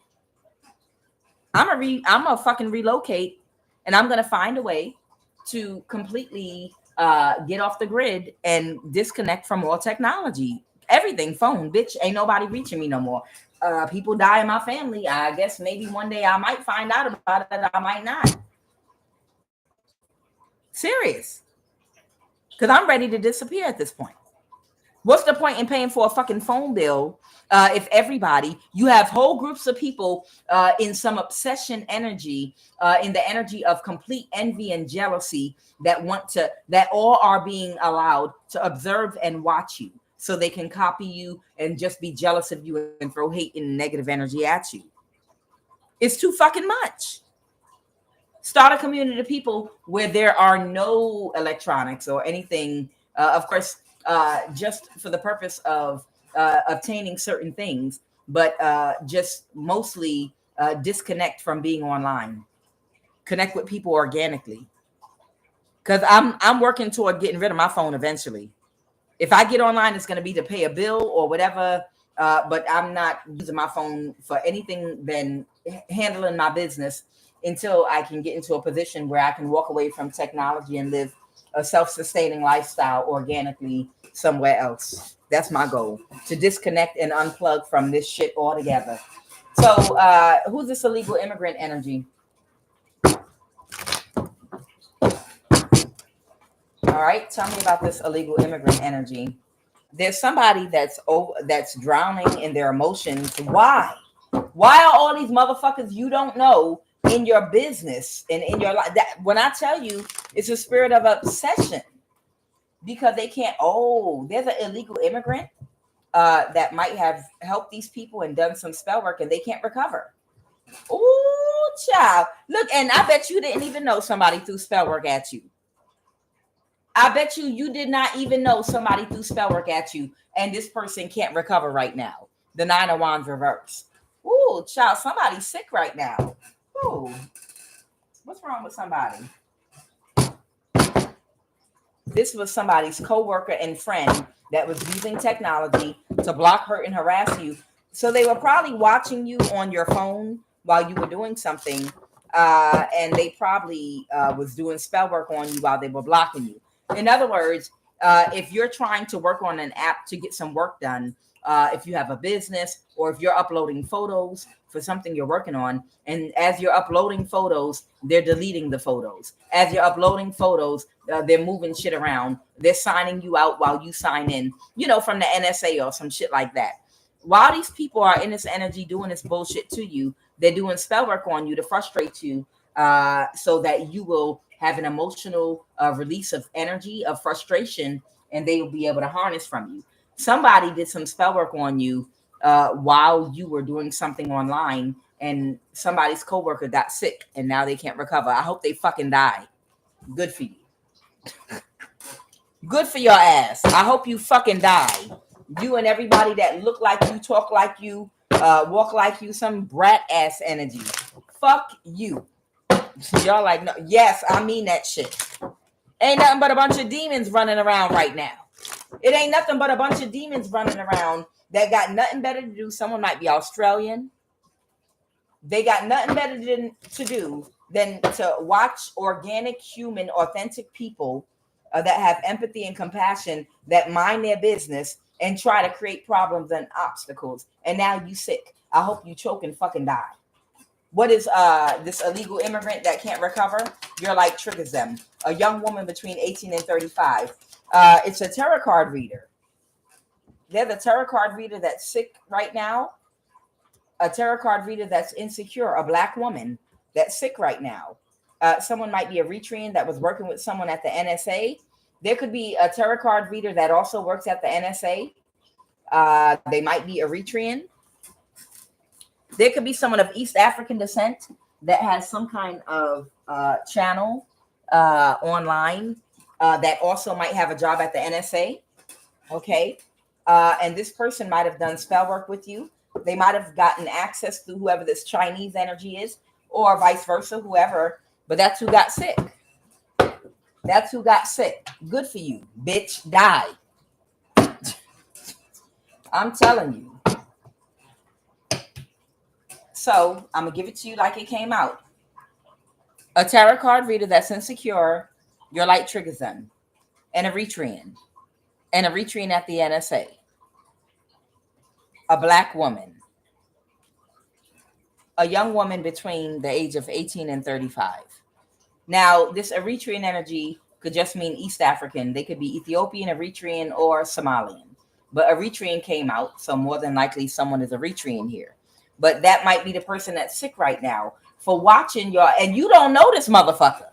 I'm a fucking relocate, and I'm gonna find a way to completely get off the grid and disconnect from all technology. Everything, phone, bitch. Ain't nobody reaching me no more. People die in my family. I guess maybe one day I might find out about it. I might not. Serious, because I'm ready to disappear at this point. What's the point in paying for a fucking phone bill if everybody, you have whole groups of people in some obsession energy, in the energy of complete envy and jealousy that all are being allowed to observe and watch you so they can copy you and just be jealous of you and throw hate and negative energy at you. It's too fucking much. Start a community of people where there are no electronics or anything. Of course, just for the purpose of obtaining certain things, but just mostly disconnect from being online. Connect with people organically. Because I'm working toward getting rid of my phone eventually. If I get online, it's going to be to pay a bill or whatever. But I'm not using my phone for anything than handling my business until I can get into a position where I can walk away from technology and live a self-sustaining lifestyle organically somewhere else. That's my goal, to disconnect and unplug from this shit altogether. So who's this illegal immigrant energy? All right, tell me about this illegal immigrant energy. There's somebody that's drowning in their emotions. Why are all these motherfuckers you don't know in your business and in your life? That when I tell you, it's a spirit of obsession, because they can't. Oh, there's an illegal immigrant that might have helped these people and done some spell work, and they can't recover. Oh, child, look, and I bet you didn't even know somebody threw spell work at you. I bet you did not even know somebody threw spell work at you, and this person can't recover right now. The Nine of Wands reverse. Ooh, child, somebody's sick right now. Ooh, what's wrong with somebody? This was somebody's co-worker and friend that was using technology to block, hurt, and harass you. So they were probably watching you on your phone while you were doing something, and they probably was doing spell work on you while they were blocking you. In other words, if you're trying to work on an app to get some work done, if you have a business or if you're uploading photos for something you're working on, and as you're uploading photos, they're deleting the photos. As you're uploading photos, they're moving shit around. They're signing you out while you sign in, from the NSA or some shit like that. While these people are in this energy doing this bullshit to you, they're doing spell work on you to frustrate you, so that you will have an emotional release of energy, of frustration, and they will be able to harness from you. Somebody did some spell work on you while you were doing something online, and somebody's coworker got sick, and now they can't recover. I hope they fucking die. Good for you. Good for your ass. I hope you fucking die. You and everybody that look like you, talk like you, walk like you, some brat ass energy. Fuck you. Y'all like, no, yes, I mean that shit. Ain't nothing but a bunch of demons running around right now. It ain't nothing but a bunch of demons running around that got nothing better to do. Someone might be Australian. They got nothing better to do than to watch organic, human, authentic people that have empathy and compassion, that mind their business and try to create problems and obstacles. And now you sick. I hope you choke and fucking die. What is this illegal immigrant that can't recover? Your light triggers them. A young woman between 18 and 35. It's a tarot card reader. They're the tarot card reader that's sick right now. A tarot card reader that's insecure. A black woman that's sick right now. Someone might be Eritrean that was working with someone at the NSA. There could be a tarot card reader that also works at the NSA. They might be Eritrean. There could be someone of East African descent that has some kind of channel online that also might have a job at the NSA. Okay. And this person might have done spell work with you. They might have gotten access to whoever this Chinese energy is, or vice versa, whoever. But that's who got sick. That's who got sick. Good for you, bitch. Die. I'm telling you. So I'm going to give it to you like it came out. A tarot card reader that's insecure, your light triggers them. An Eritrean. An Eritrean at the NSA. A black woman. A young woman between the age of 18 and 35. Now, this Eritrean energy could just mean East African. They could be Ethiopian, Eritrean, or Somalian. But Eritrean came out, so more than likely someone is Eritrean here. But that might be the person that's sick right now for watching your, and you don't know this motherfucker.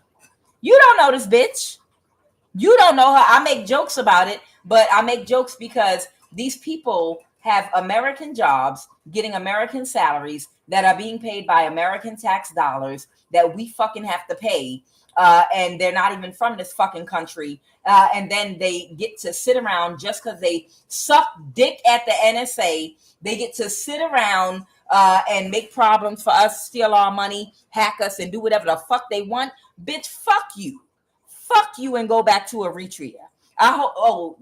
You don't know this bitch. You don't know her. I make jokes about it, but I make jokes because these people have American jobs, getting American salaries that are being paid by American tax dollars that we fucking have to pay. And they're not even from this fucking country. And then they get to sit around just because they suck dick at the NSA. They get to sit around and make problems for us, steal our money, hack us, and do whatever the fuck they want. Bitch, fuck you. Fuck you and go back to Eritrea.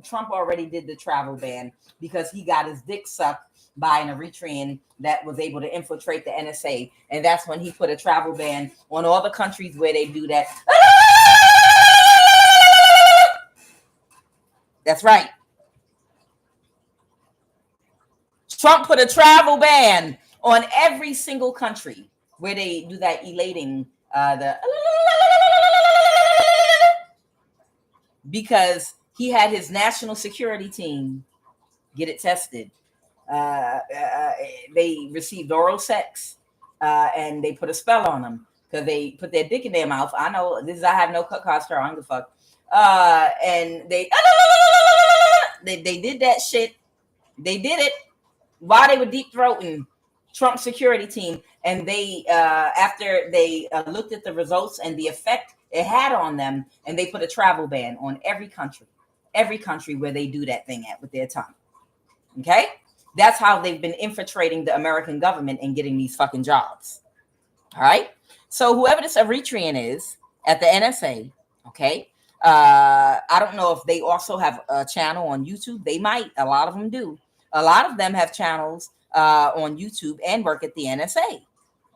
Trump already did the travel ban because he got his dick sucked by an Eritrean that was able to infiltrate the NSA. And that's when he put a travel ban on all the countries where they do that. That's right. Trump put a travel ban on every single country where they do that elating because he had his national security team get it tested. They received oral sex and they put a spell on them because they put their dick in their mouth. I know this is, I have no cut cost, I don't give a fuck. And they did that shit. They did it while they were deep throating Trump's security team. And they, after they looked at the results and the effect it had on them, and they put a travel ban on every country where they do that thing at with their tongue. Okay? That's how they've been infiltrating the American government and getting these fucking jobs. All right? So whoever this Eritrean is at the NSA, okay, I don't know if they also have a channel on YouTube. They might. A lot of them do. A lot of them have channels on YouTube and work at the NSA.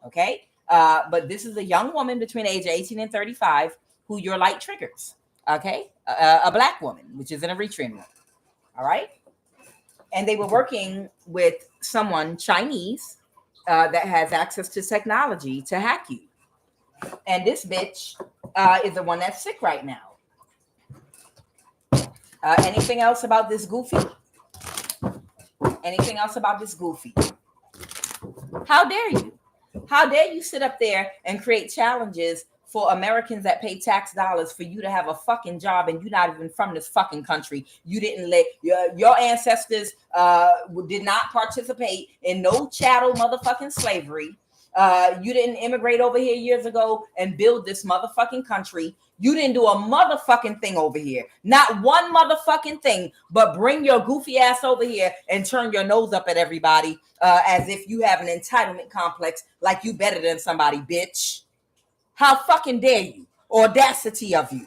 Okay? But this is a young woman between the age of 18 and 35 who your light triggers. Okay? A black woman, which is an Eritrean woman. All right? And they were working with someone Chinese that has access to technology to hack you. And this bitch is the one that's sick right now. Anything else about this goofy? Anything else about this goofy? How dare you? How dare you sit up there and create challenges for Americans that pay tax dollars for you to have a fucking job and you're not even from this fucking country. You didn't let your ancestors did not participate in no chattel motherfucking slavery. You didn't immigrate over here years ago and build this motherfucking country. You didn't do a motherfucking thing over here. Not one motherfucking thing, but bring your goofy ass over here and turn your nose up at everybody as if you have an entitlement complex like you better than somebody, bitch. How fucking dare you? Audacity of you.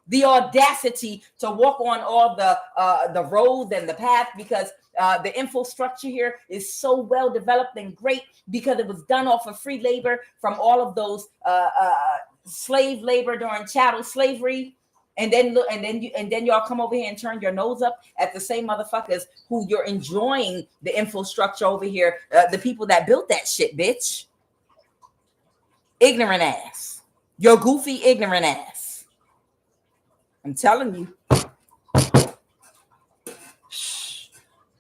The audacity to walk on all the roads and the path, because the infrastructure here is so well developed and great because it was done off of free labor from all of those slave labor during chattel slavery. And then look, and then y'all come over here and turn your nose up at the same motherfuckers who you're enjoying the infrastructure over here. The people that built that shit, bitch. Ignorant ass. Your goofy, ignorant ass. I'm telling you.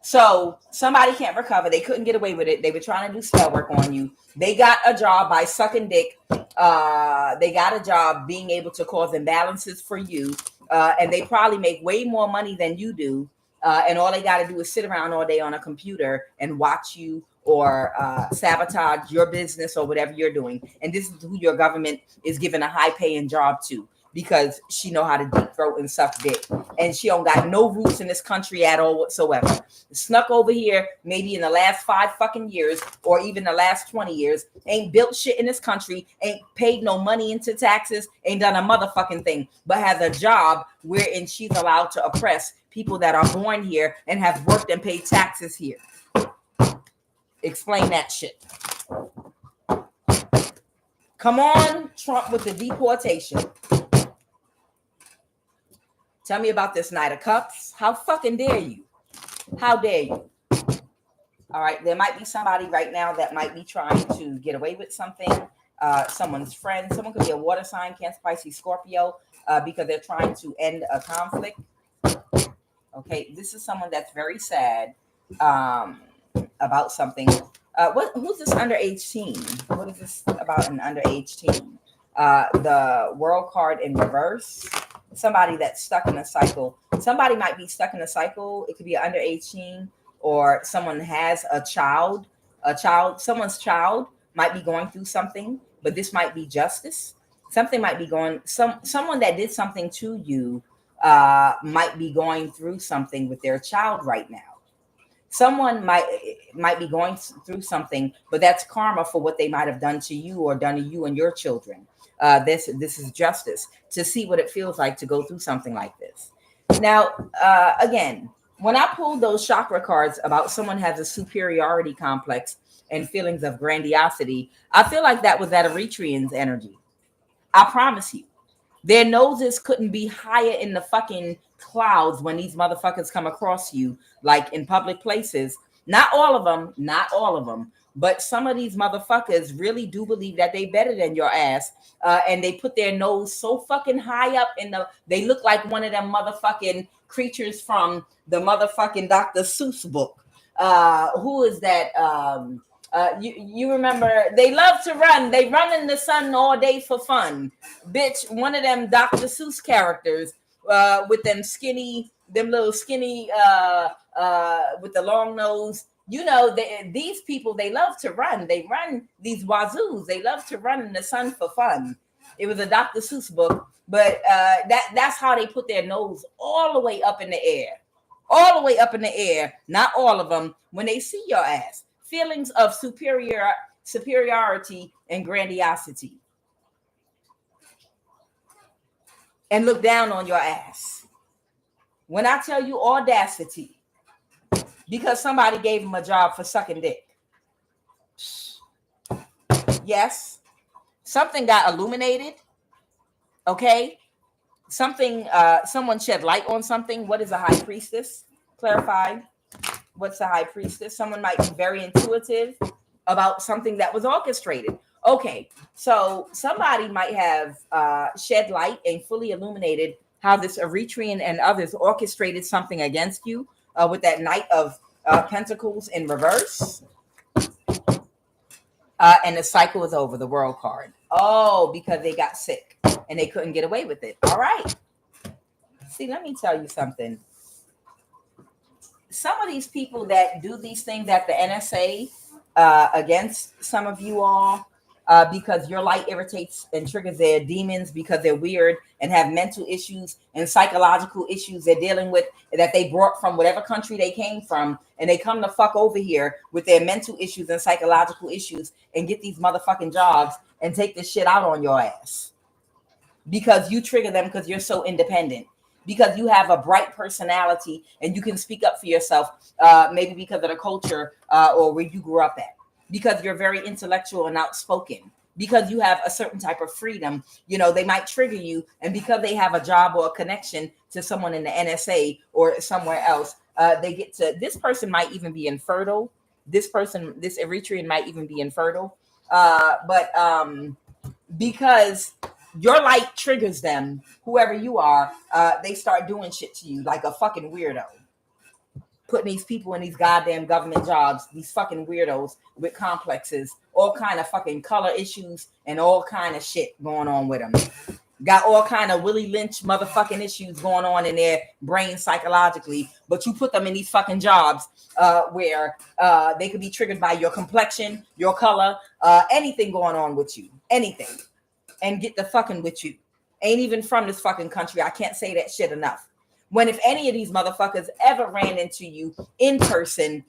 So somebody can't recover. They couldn't get away with it. They were trying to do spell work on you. They got a job by sucking dick. They got a job being able to cause imbalances for you. And they probably make way more money than you do. And all they got to do is sit around all day on a computer and watch you or sabotage your business or whatever you're doing. And this is who your government is giving a high paying job to, because she know how to deep throat and suck dick. And she don't got no roots in this country at all whatsoever. Snuck over here maybe in the last 5 fucking years or even the last 20 years. Ain't built shit in this country. Ain't paid no money into taxes. Ain't done a motherfucking thing. But has a job wherein she's allowed to oppress people that are born here and have worked and paid taxes here. Explain that shit. Come on, Trump, with the deportation. Tell me about this Knight of Cups. How fucking dare you? How dare you? All right, there might be somebody right now that might be trying to get away with something. Someone's friend. Someone could be a water sign, Cancer, Pisces, Scorpio, because they're trying to end a conflict. Okay, this is someone that's very sad about something. Who's this underage teen? What is this about an underage teen? The World card in reverse. Somebody that's stuck in a cycle. Somebody might be stuck in a cycle. It could be an underage teen, or someone has a child. Someone's child might be going through something, but this might be justice. Something might be going. Someone that did something to you might be going through something with their child right now. Someone might be going through something, but that's karma for what they might have done to you or done to you and your children. This is justice, to see what it feels like to go through something like this. Now, again, when I pulled those chakra cards about someone has a superiority complex and feelings of grandiosity, I feel like that was that Eritrean's energy. I promise you. Their noses couldn't be higher in the fucking clouds when these motherfuckers come across you, like in public places. Not all of them, but some of these motherfuckers really do believe that they better than your ass. And they put their nose so fucking high up they look like one of them motherfucking creatures from the motherfucking Dr. Seuss book. Who is that? You remember, they love to run. They run in the sun all day for fun. Bitch, one of them Dr. Seuss characters with them little skinny, with the long nose. You know, these people, they love to run. They run these wazoos. They love to run in the sun for fun. It was a Dr. Seuss book, but that's how they put their nose all the way up in the air. All the way up in the air. Not all of them. When they see your ass. Feelings of superiority and grandiosity. And look down on your ass. When I tell you audacity, because somebody gave him a job for sucking dick. Yes. Something got illuminated. Okay. Someone shed light on something. What is a high priestess? Clarify. What's the high priestess? Someone might be very intuitive about something that was orchestrated. Okay, so somebody might have shed light and fully illuminated how this Eritrean and others orchestrated something against you with that Knight of Pentacles in reverse. And the cycle is over, the World card. Oh, because they got sick and they couldn't get away with it. All right. See, let me tell you something. Some of these people that do these things at the NSA against some of you all, because your light irritates and triggers their demons because they're weird and have mental issues and psychological issues they're dealing with that they brought from whatever country they came from, and they come the fuck over here with their mental issues and psychological issues and get these motherfucking jobs and take this shit out on your ass. because you trigger them because you're so independent, because you have a bright personality and you can speak up for yourself, maybe because of the culture or where you grew up at, because you're very intellectual and outspoken, because you have a certain type of freedom. You know, they might trigger you, and because they have a job or a connection to someone in the NSA or somewhere else, they get to, this person might even be infertile. This Eritrean might even be infertile. But because your light triggers them, whoever you are, they start doing shit to you like a fucking weirdo. Putting these people in these goddamn government jobs, these fucking weirdos with complexes, all kind of fucking color issues and all kind of shit going on with them. Got all kind of Willie Lynch motherfucking issues going on in their brain psychologically, but you put them in these fucking jobs where they could be triggered by your complexion, your color, anything going on with you, anything, and get the fucking with you. Ain't even from this fucking country. I can't say that shit enough. When if any of these motherfuckers ever ran into you in person,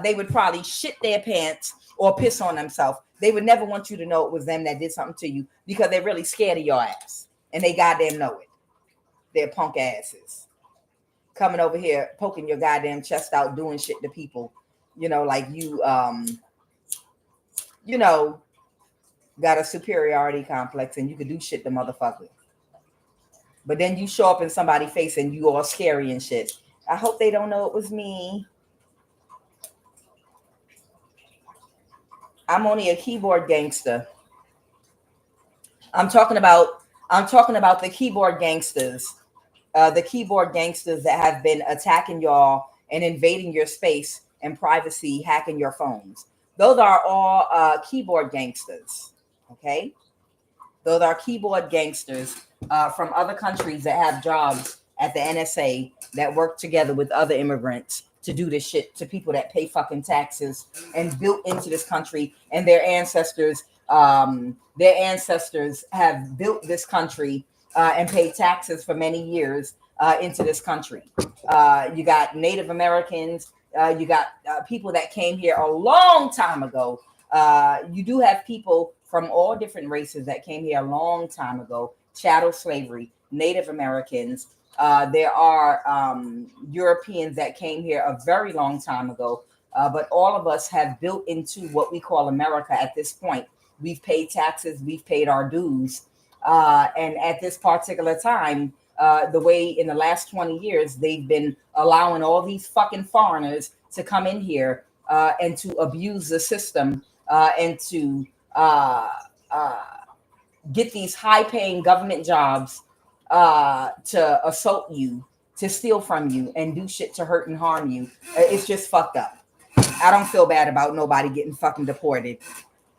they would probably shit their pants or piss on themselves. They would never want you to know it was them that did something to you because they're really scared of your ass. And they goddamn know it. They're punk asses. Coming over here, poking your goddamn chest out, doing shit to people. You know, like you, you know, got a superiority complex and you could do shit to motherfuckers. But then you show up in somebody's face and you all scary and shit. I hope they don't know it was me. I'm only a keyboard gangster. I'm talking about the keyboard gangsters. The keyboard gangsters that have been attacking y'all and invading your space and privacy, hacking your phones. Those are all keyboard gangsters. Okay? Those are keyboard gangsters from other countries that have jobs at the NSA that work together with other immigrants to do this shit to people that pay fucking taxes and built into this country, and their ancestors have built this country and paid taxes for many years into this country. You got Native Americans, you got people that came here a long time ago. You do have people from all different races that came here a long time ago. Chattel slavery, Native Americans. There are Europeans that came here a very long time ago. But all of us have built into what we call America at this point. We've paid taxes, we've paid our dues. And at this particular time, the way in the last 20 years, they've been allowing all these fucking foreigners to come in here and to abuse the system and to get these high-paying government jobs to assault you, to steal from you, and do shit to hurt and harm you. It's just fucked up. I don't feel bad about nobody getting fucking deported.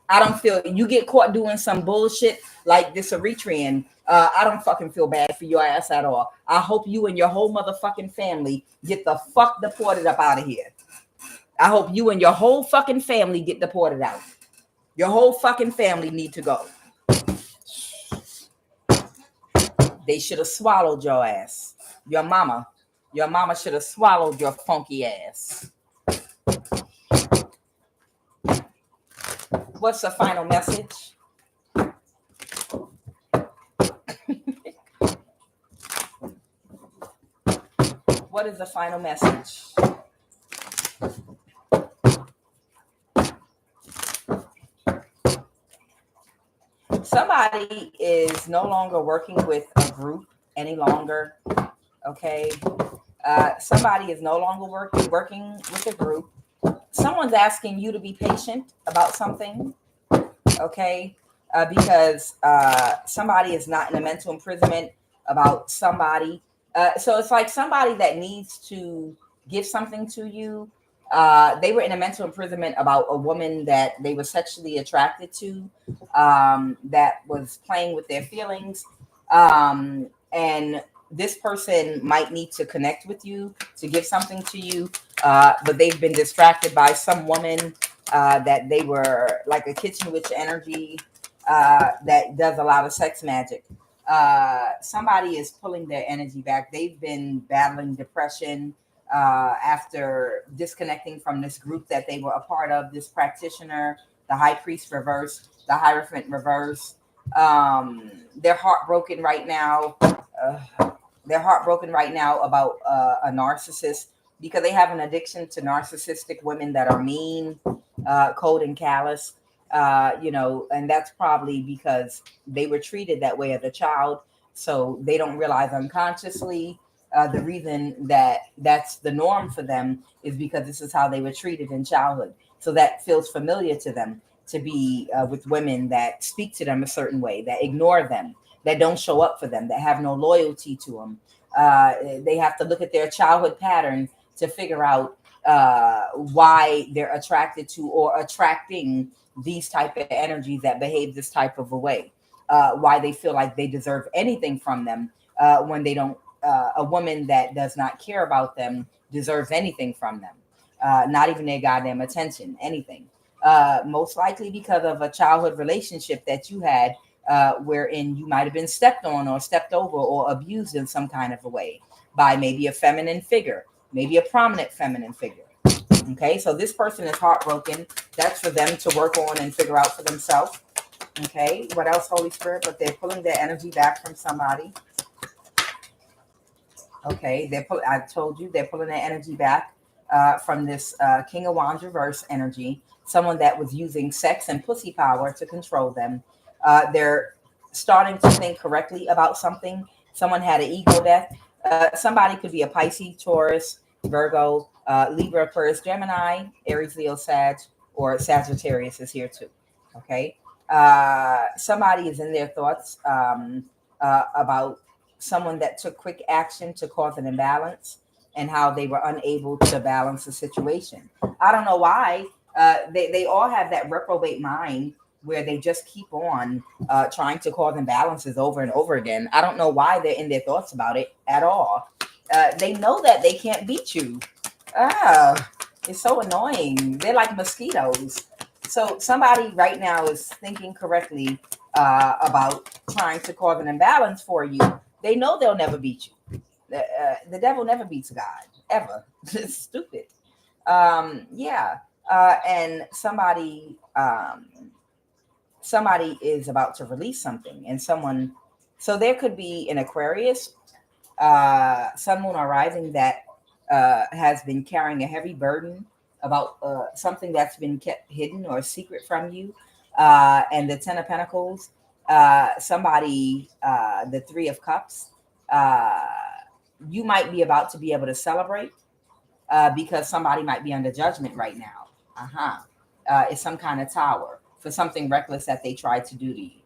I don't feel, you get caught doing some bullshit like this Eritrean. I don't fucking feel bad for your ass at all. I hope you and your whole motherfucking family get the fuck deported up out of here. I hope you and your whole fucking family get deported out. Your whole fucking family need to go. They should have swallowed your ass. Your mama should have swallowed your funky ass. What's the final message? What is the final message? Somebody is no longer working with a group any longer. Okay. Somebody is no longer working with a group. Someone's asking you to be patient about something. Okay. Because somebody is not in a mental imprisonment about somebody. So it's like somebody that needs to give something to you. They were in a mental imprisonment about a woman that they were sexually attracted to, that was playing with their feelings. And this person might need to connect with you to give something to you, but they've been distracted by some woman that they were like a kitchen witch energy that does a lot of sex magic. Somebody is pulling their energy back. They've been battling depression after disconnecting from this group that they were a part of, this practitioner, the high priest reversed, the Hierophant reversed. They're heartbroken right now. They're heartbroken right now about a narcissist because they have an addiction to narcissistic women that are mean, cold, and callous. And that's probably because they were treated that way as a child, so they don't realize unconsciously the reason that that's the norm for them is because this is how they were treated in childhood. So that feels familiar to them to be with women that speak to them a certain way, that ignore them, that don't show up for them, that have no loyalty to them. They have to look at their childhood pattern to figure out why they're attracted to or attracting these type of energies that behave this type of a way. Why they feel like they deserve anything from them when they don't. A woman that does not care about them deserves anything from them, not even their goddamn attention, anything. Most likely because of a childhood relationship that you had wherein you might have been stepped on or stepped over or abused in some kind of a way by maybe a feminine figure, maybe a prominent feminine figure. Okay, so this person is heartbroken. That's for them to work on and figure out for themselves. Okay, what else, Holy Spirit? But they're pulling their energy back from somebody. Okay, I told you they're pulling their energy back from this King of Wands reverse energy, someone that was using sex and pussy power to control them. They're starting to think correctly about something. Someone had an ego death. Somebody could be a Pisces, Taurus, Virgo, Libra, Aquarius, Gemini, Aries, Leo, Sag, or Sagittarius is here too. Okay. Somebody is in their thoughts about someone that took quick action to cause an imbalance and how they were unable to balance the situation. I don't know why. They all have that reprobate mind where they just keep on trying to cause imbalances over and over again. I don't know why they're in their thoughts about it at all. They know that they can't beat you. It's so annoying. They're like mosquitoes. So somebody right now is thinking correctly about trying to cause an imbalance for you. They know they'll never beat you. The devil never beats God, ever. It's stupid. Yeah. And somebody is about to release something, and so there could be an Aquarius, sun, moon, or rising that has been carrying a heavy burden about something that's been kept hidden or secret from you. And the Ten of Pentacles, somebody, the Three of Cups, you might be about to be able to celebrate because somebody might be under judgment right now. It's some kind of tower for something reckless that they tried to do to you.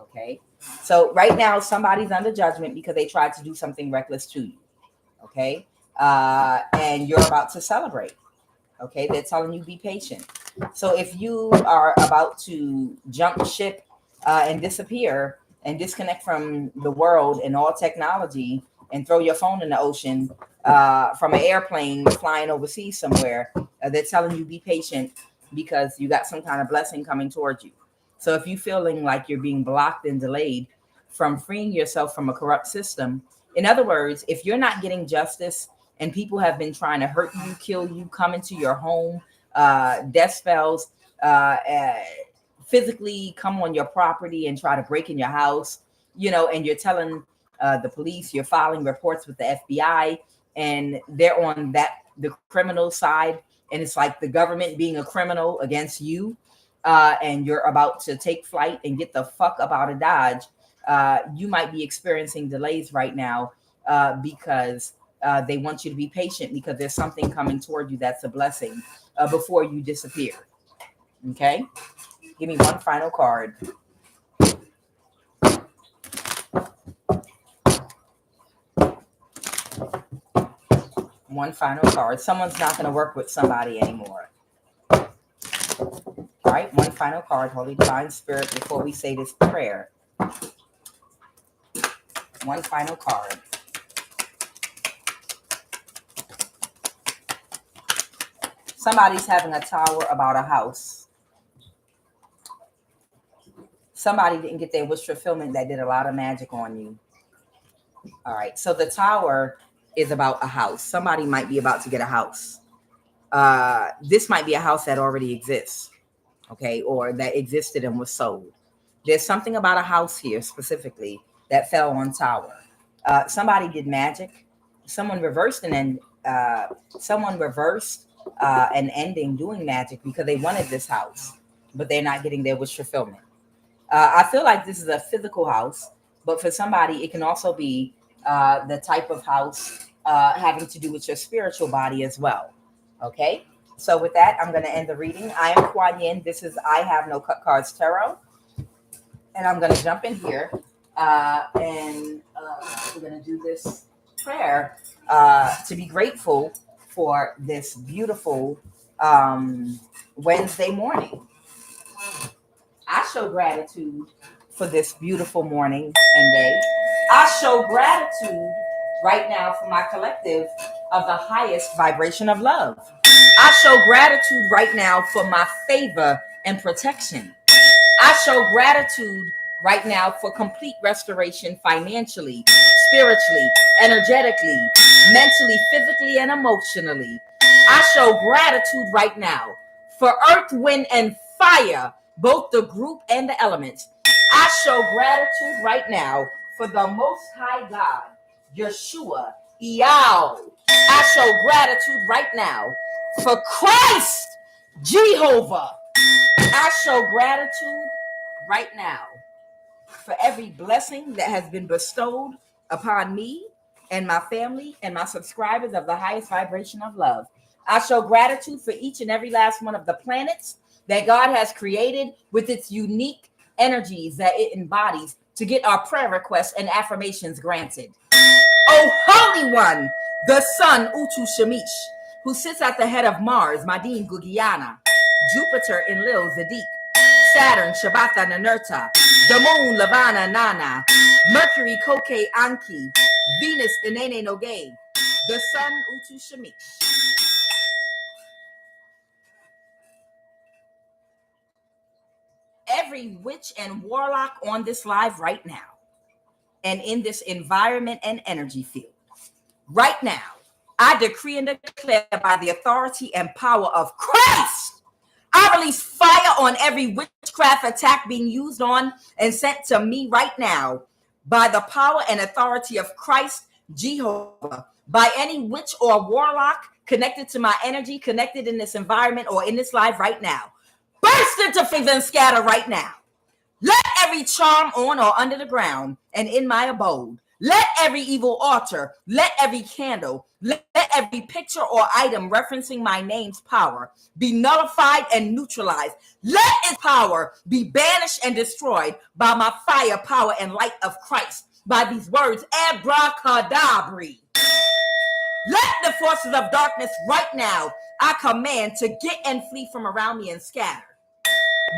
Okay. So right now, somebody's under judgment because they tried to do something reckless to you. Okay. And you're about to celebrate. Okay. They're telling you be patient. So if you are about to jump ship and disappear and disconnect from the world and all technology and throw your phone in the ocean from an airplane flying overseas somewhere, they're telling you be patient because you got some kind of blessing coming towards you. So if you're feeling like you're being blocked and delayed from freeing yourself from a corrupt system, in other words, if you're not getting justice and people have been trying to hurt you, kill you, come into your home, death spells, physically come on your property and try to break in your house, and you're telling the police, you're filing reports with the FBI, and they're on the criminal side, and it's like the government being a criminal against you, and you're about to take flight and get the fuck up out of Dodge. You might be experiencing delays right now because they want you to be patient because there's something coming toward you that's a blessing before you disappear. Okay? Give me one final card. One final card. Someone's not going to work with somebody anymore. All right, one final card, Holy Divine Spirit, before we say this prayer. One final card. Somebody's having a tower about a house. Somebody didn't get their wish fulfillment that did a lot of magic on you. All right, so the tower is about a house. Somebody might be about to get a house. This might be a house that already exists, okay, or that existed and was sold. There's something about a house here specifically that fell on tower. Somebody did magic. Someone reversed an ending doing magic because they wanted this house, but they're not getting their wish fulfillment. I feel like this is a physical house, but for somebody, it can also be the type of house having to do with your spiritual body as well. Okay, so with that, I'm going to end the reading. I am QUAN. This is I Have No Cut Cards Tarot, and I'm going to jump in here and we're going to do this prayer to be grateful for this beautiful Wednesday morning. I show gratitude for this beautiful morning and day. I show gratitude right now for my collective of the highest vibration of love. I show gratitude right now for my favor and protection. I show gratitude right now for complete restoration financially, spiritually, energetically, mentally, physically, and emotionally. I show gratitude right now for earth, wind, and fire, both the group and the elements. I show gratitude right now for the Most High God, Yeshua, Yao. I show gratitude right now for Christ, Jehovah. I show gratitude right now for every blessing that has been bestowed upon me and my family and my subscribers of the highest vibration of love. I show gratitude for each and every last one of the planets that God has created with its unique energies that it embodies to get our prayer requests and affirmations granted. O Holy One, the Sun, Utu Shamish, who sits at the head of Mars, Madin Gugiana, Jupiter in Lil Zadik, Saturn, Shabbatha Nanurta, the Moon, Lavana Nana, Mercury, Koke Anki, Venus, Inene Noge, the Sun, Utu Shamish. Every witch and warlock on this live right now and in this environment and energy field. Right now, I decree and declare by the authority and power of Christ, I release fire on every witchcraft attack being used on and sent to me right now by the power and authority of Christ, Jehovah, by any witch or warlock connected to my energy, connected in this environment or in this live right now. Burst into flames and scatter right now. Let every charm on or under the ground and in my abode, let every evil altar, let every candle, let every picture or item referencing my name's power be nullified and neutralized. Let its power be banished and destroyed by my fire, power, and light of Christ. By these words, abracadabra. Let the forces of darkness right now, I command to get and flee from around me and scatter.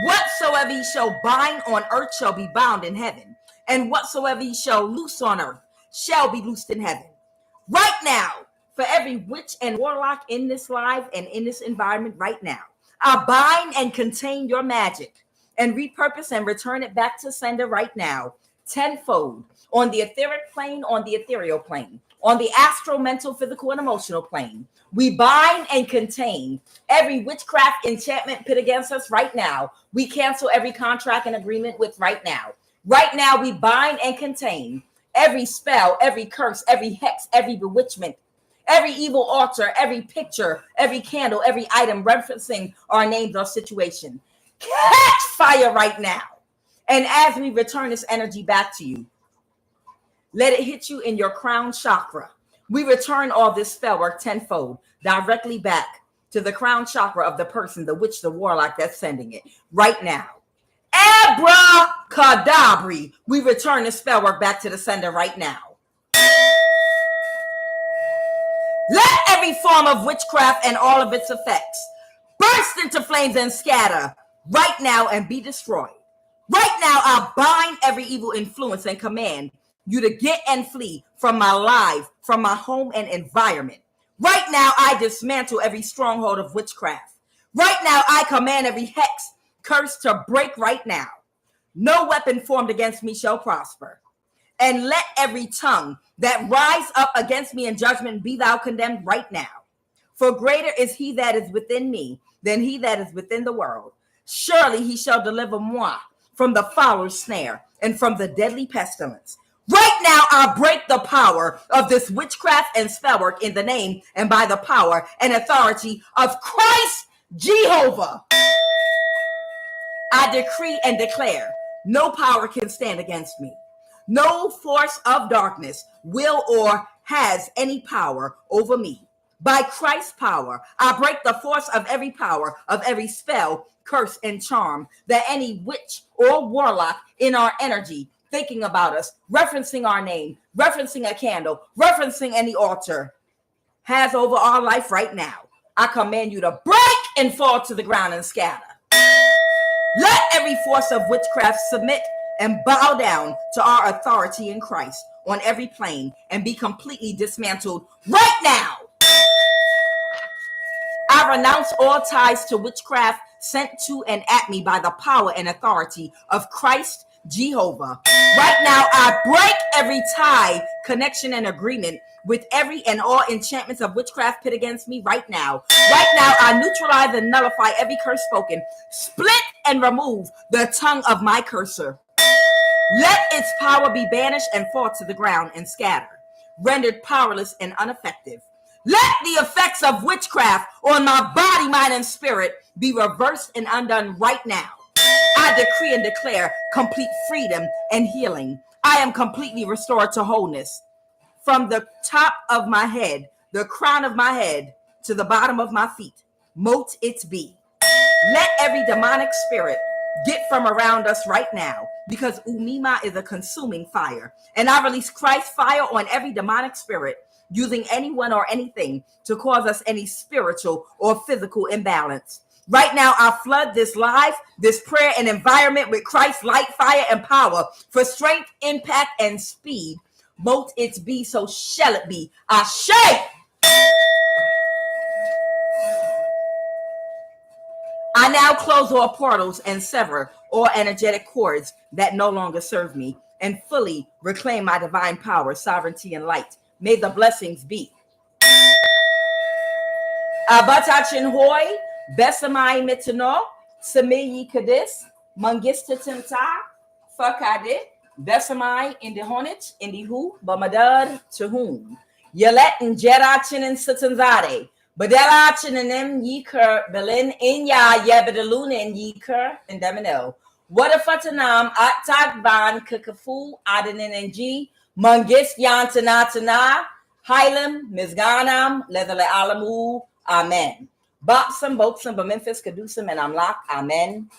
Whatsoever ye shall bind on earth shall be bound in heaven, and whatsoever ye shall loose on earth shall be loosed in heaven. Right now, for every witch and warlock in this live and in this environment right now, I bind and contain your magic and repurpose and return it back to sender right now, tenfold, on the etheric plane, on the ethereal plane, on the astral, mental, physical, and emotional plane. We bind and contain every witchcraft enchantment pit against us right now. We cancel every contract and agreement with right now. Right now, we bind and contain every spell, every curse, every hex, every bewitchment, every evil altar, every picture, every candle, every item referencing our names or situation. Catch fire right now. And as we return this energy back to you, let it hit you in your crown chakra. We return all this spell work tenfold directly back to the crown chakra of the person, the witch, the warlock that's sending it right now. Abracadabra. We return the spell work back to the sender right now. Let every form of witchcraft and all of its effects burst into flames and scatter right now and be destroyed. Right now, I bind every evil influence and command you to get and flee from my life, from my home and environment. Right now, I dismantle every stronghold of witchcraft. Right now, I command every hex, curse to break right now. No weapon formed against me shall prosper. And let every tongue that rise up against me in judgment be thou condemned right now. For greater is he that is within me than he that is within the world. Surely he shall deliver moi from the fowler's snare, and from the deadly pestilence. Right now, I break the power of this witchcraft and spell work in the name and by the power and authority of Christ Jehovah. I decree and declare, no power can stand against me. No force of darkness will or has any power over me. By Christ's power, I break the force of every power, of every spell, curse, and charm that any witch or warlock in our energy, thinking about us, referencing our name, referencing a candle, referencing any altar, has over our life right now. I command you to break and fall to the ground and scatter. Let every force of witchcraft submit and bow down to our authority in Christ on every plane and be completely dismantled right now. I renounce all ties to witchcraft sent to and at me by the power and authority of Christ Jehovah. Right now, I break every tie, connection, and agreement with every and all enchantments of witchcraft pit against me right now. Right now, I neutralize and nullify every curse spoken, split and remove the tongue of my cursor. Let its power be banished and fall to the ground and scatter, rendered powerless and ineffective. Let the effects of witchcraft on my body, mind, and spirit be reversed and undone right now. I decree and declare complete freedom and healing. I am completely restored to wholeness. From the top of my head, the crown of my head, to the bottom of my feet, mote it be. Let every demonic spirit get from around us right now, because Umima is a consuming fire. And I release Christ's fire on every demonic spirit, using anyone or anything to cause us any spiritual or physical imbalance. Right now, I flood this life, this prayer and environment with Christ's light, fire, and power for strength, impact, and speed. Mote it be, so shall it be. Ashe. I now close all portals and sever all energetic cords that no longer serve me, and fully reclaim my divine power, sovereignty, and light. May the blessings be. Abatachin hoy, besamai mitano, samiyi kadis, mangista timta, fakade, besamai in the honit, in the who, bamadad to whom. Yelet and jerachin and satanzade, badelachin and them yeker, belin in ya yebedaluna and yeker, and demino. What a fatanam, atagban, kakafu, adenin and g. Mangis yantanatana, Hylam, Mizganam, Leatherle Alamu, Amen. Bopsum, Bopsum, Memphis, Kadusum, and Amlak, Amen.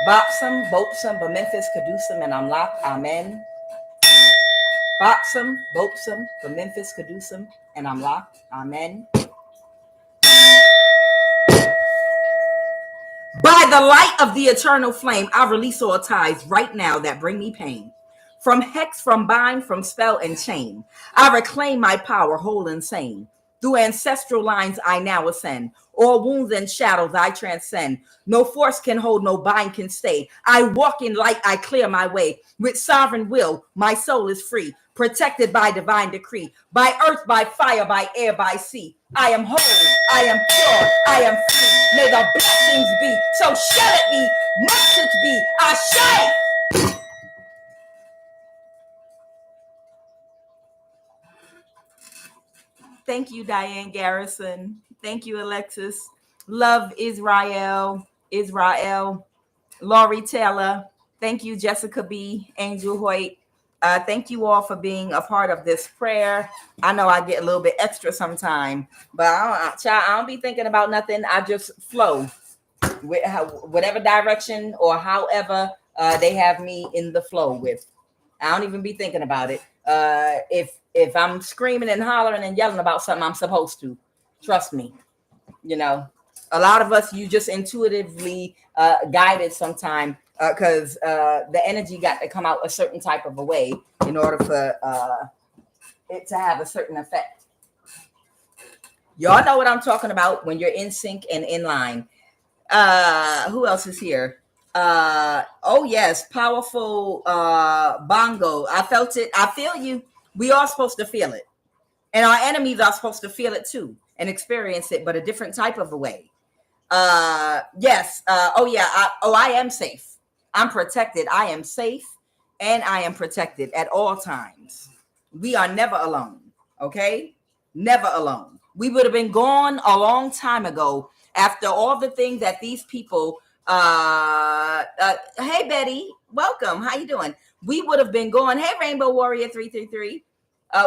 Bopsum, Bopsum, Memphis, Kadusum, and Amlak, Amen. Bopsum, Bopsum, Memphis, Kadusum, and Amlak, Amen. By the light of the eternal flame, I release all ties right now that bring me pain. From hex, from bind, from spell and chain, I reclaim my power whole and sane. Through ancestral lines I now ascend. All wounds and shadows I transcend. No force can hold, no bind can stay. I walk in light, I clear my way. With sovereign will, my soul is free. Protected by divine decree. By earth, by fire, by air, by sea. I am whole, I am pure, I am free. May the blessings be, so shall it be, must it be. Ashe. Thank you, Diane Garrison. Thank you, Alexis. Love Israel. Laurie Taylor. Thank you, Jessica B. Angel Hoyt. Thank you all for being a part of this prayer. I know I get a little bit extra sometime, but I don't be thinking about nothing. I just flow with whatever direction or however they have me in the flow with. I don't even be thinking about it. If I'm screaming and hollering and yelling about something, I'm supposed to. Trust me. You know, a lot of us, you just intuitively guided sometime because the energy got to come out a certain type of a way in order for it to have a certain effect. Y'all know what I'm talking about when you're in sync and in line. Who else is here? Oh yes, powerful bongo. I felt it. I feel you. We are supposed to feel it, and our enemies are supposed to feel it too and experience it, but a different type of a way. Yes. Oh yeah. I am safe. I'm protected. I am safe and I am protected at all times. We are never alone. Okay? Never alone. We would have been gone a long time ago after all the things that these people hey Betty, welcome. How you doing? We would have been gone. Hey Rainbow Warrior 333.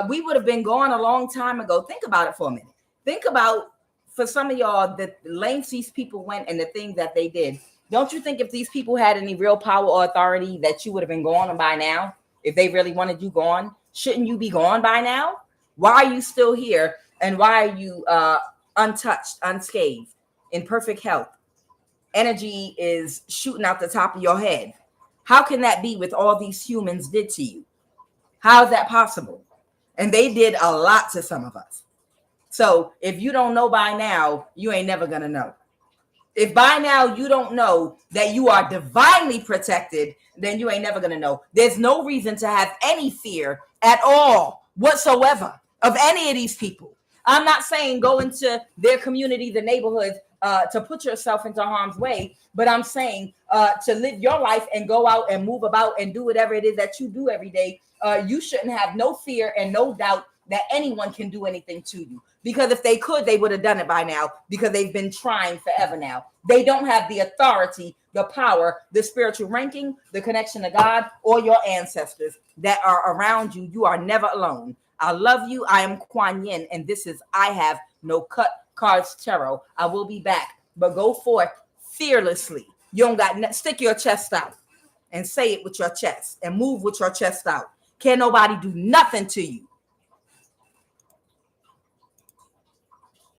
We would have been gone a long time ago. Think about it for a minute. Think about, for some of y'all, the lengths these people went and the things that they did. Don't you think if these people had any real power or authority that you would have been gone by now? If they really wanted you gone, shouldn't you be gone by now? Why are you still here? And why are you untouched, unscathed, in perfect health? Energy is shooting out the top of your head. How can that be with all these humans did to you? How is that possible? And they did a lot to some of us. So if you don't know by now, you ain't never gonna know. If by now you don't know that you are divinely protected, then you ain't never gonna know. There's no reason to have any fear at all whatsoever of any of these people. I'm not saying go into their community, the neighborhoods, to put yourself into harm's way, but I'm saying to live your life and go out and move about and do whatever it is that you do every day. You shouldn't have no fear and no doubt that anyone can do anything to you. Because if they could, they would have done it by now, because they've been trying forever now. They don't have the authority, the power, the spiritual ranking, the connection to God, or your ancestors that are around you. You are never alone. I love you. I am Quan Yin, and this is I Have No Cut Cards Tarot. I will be back, but go forth fearlessly. You don't got stick your chest out and say it with your chest and move with your chest out. Can't nobody do nothing to you.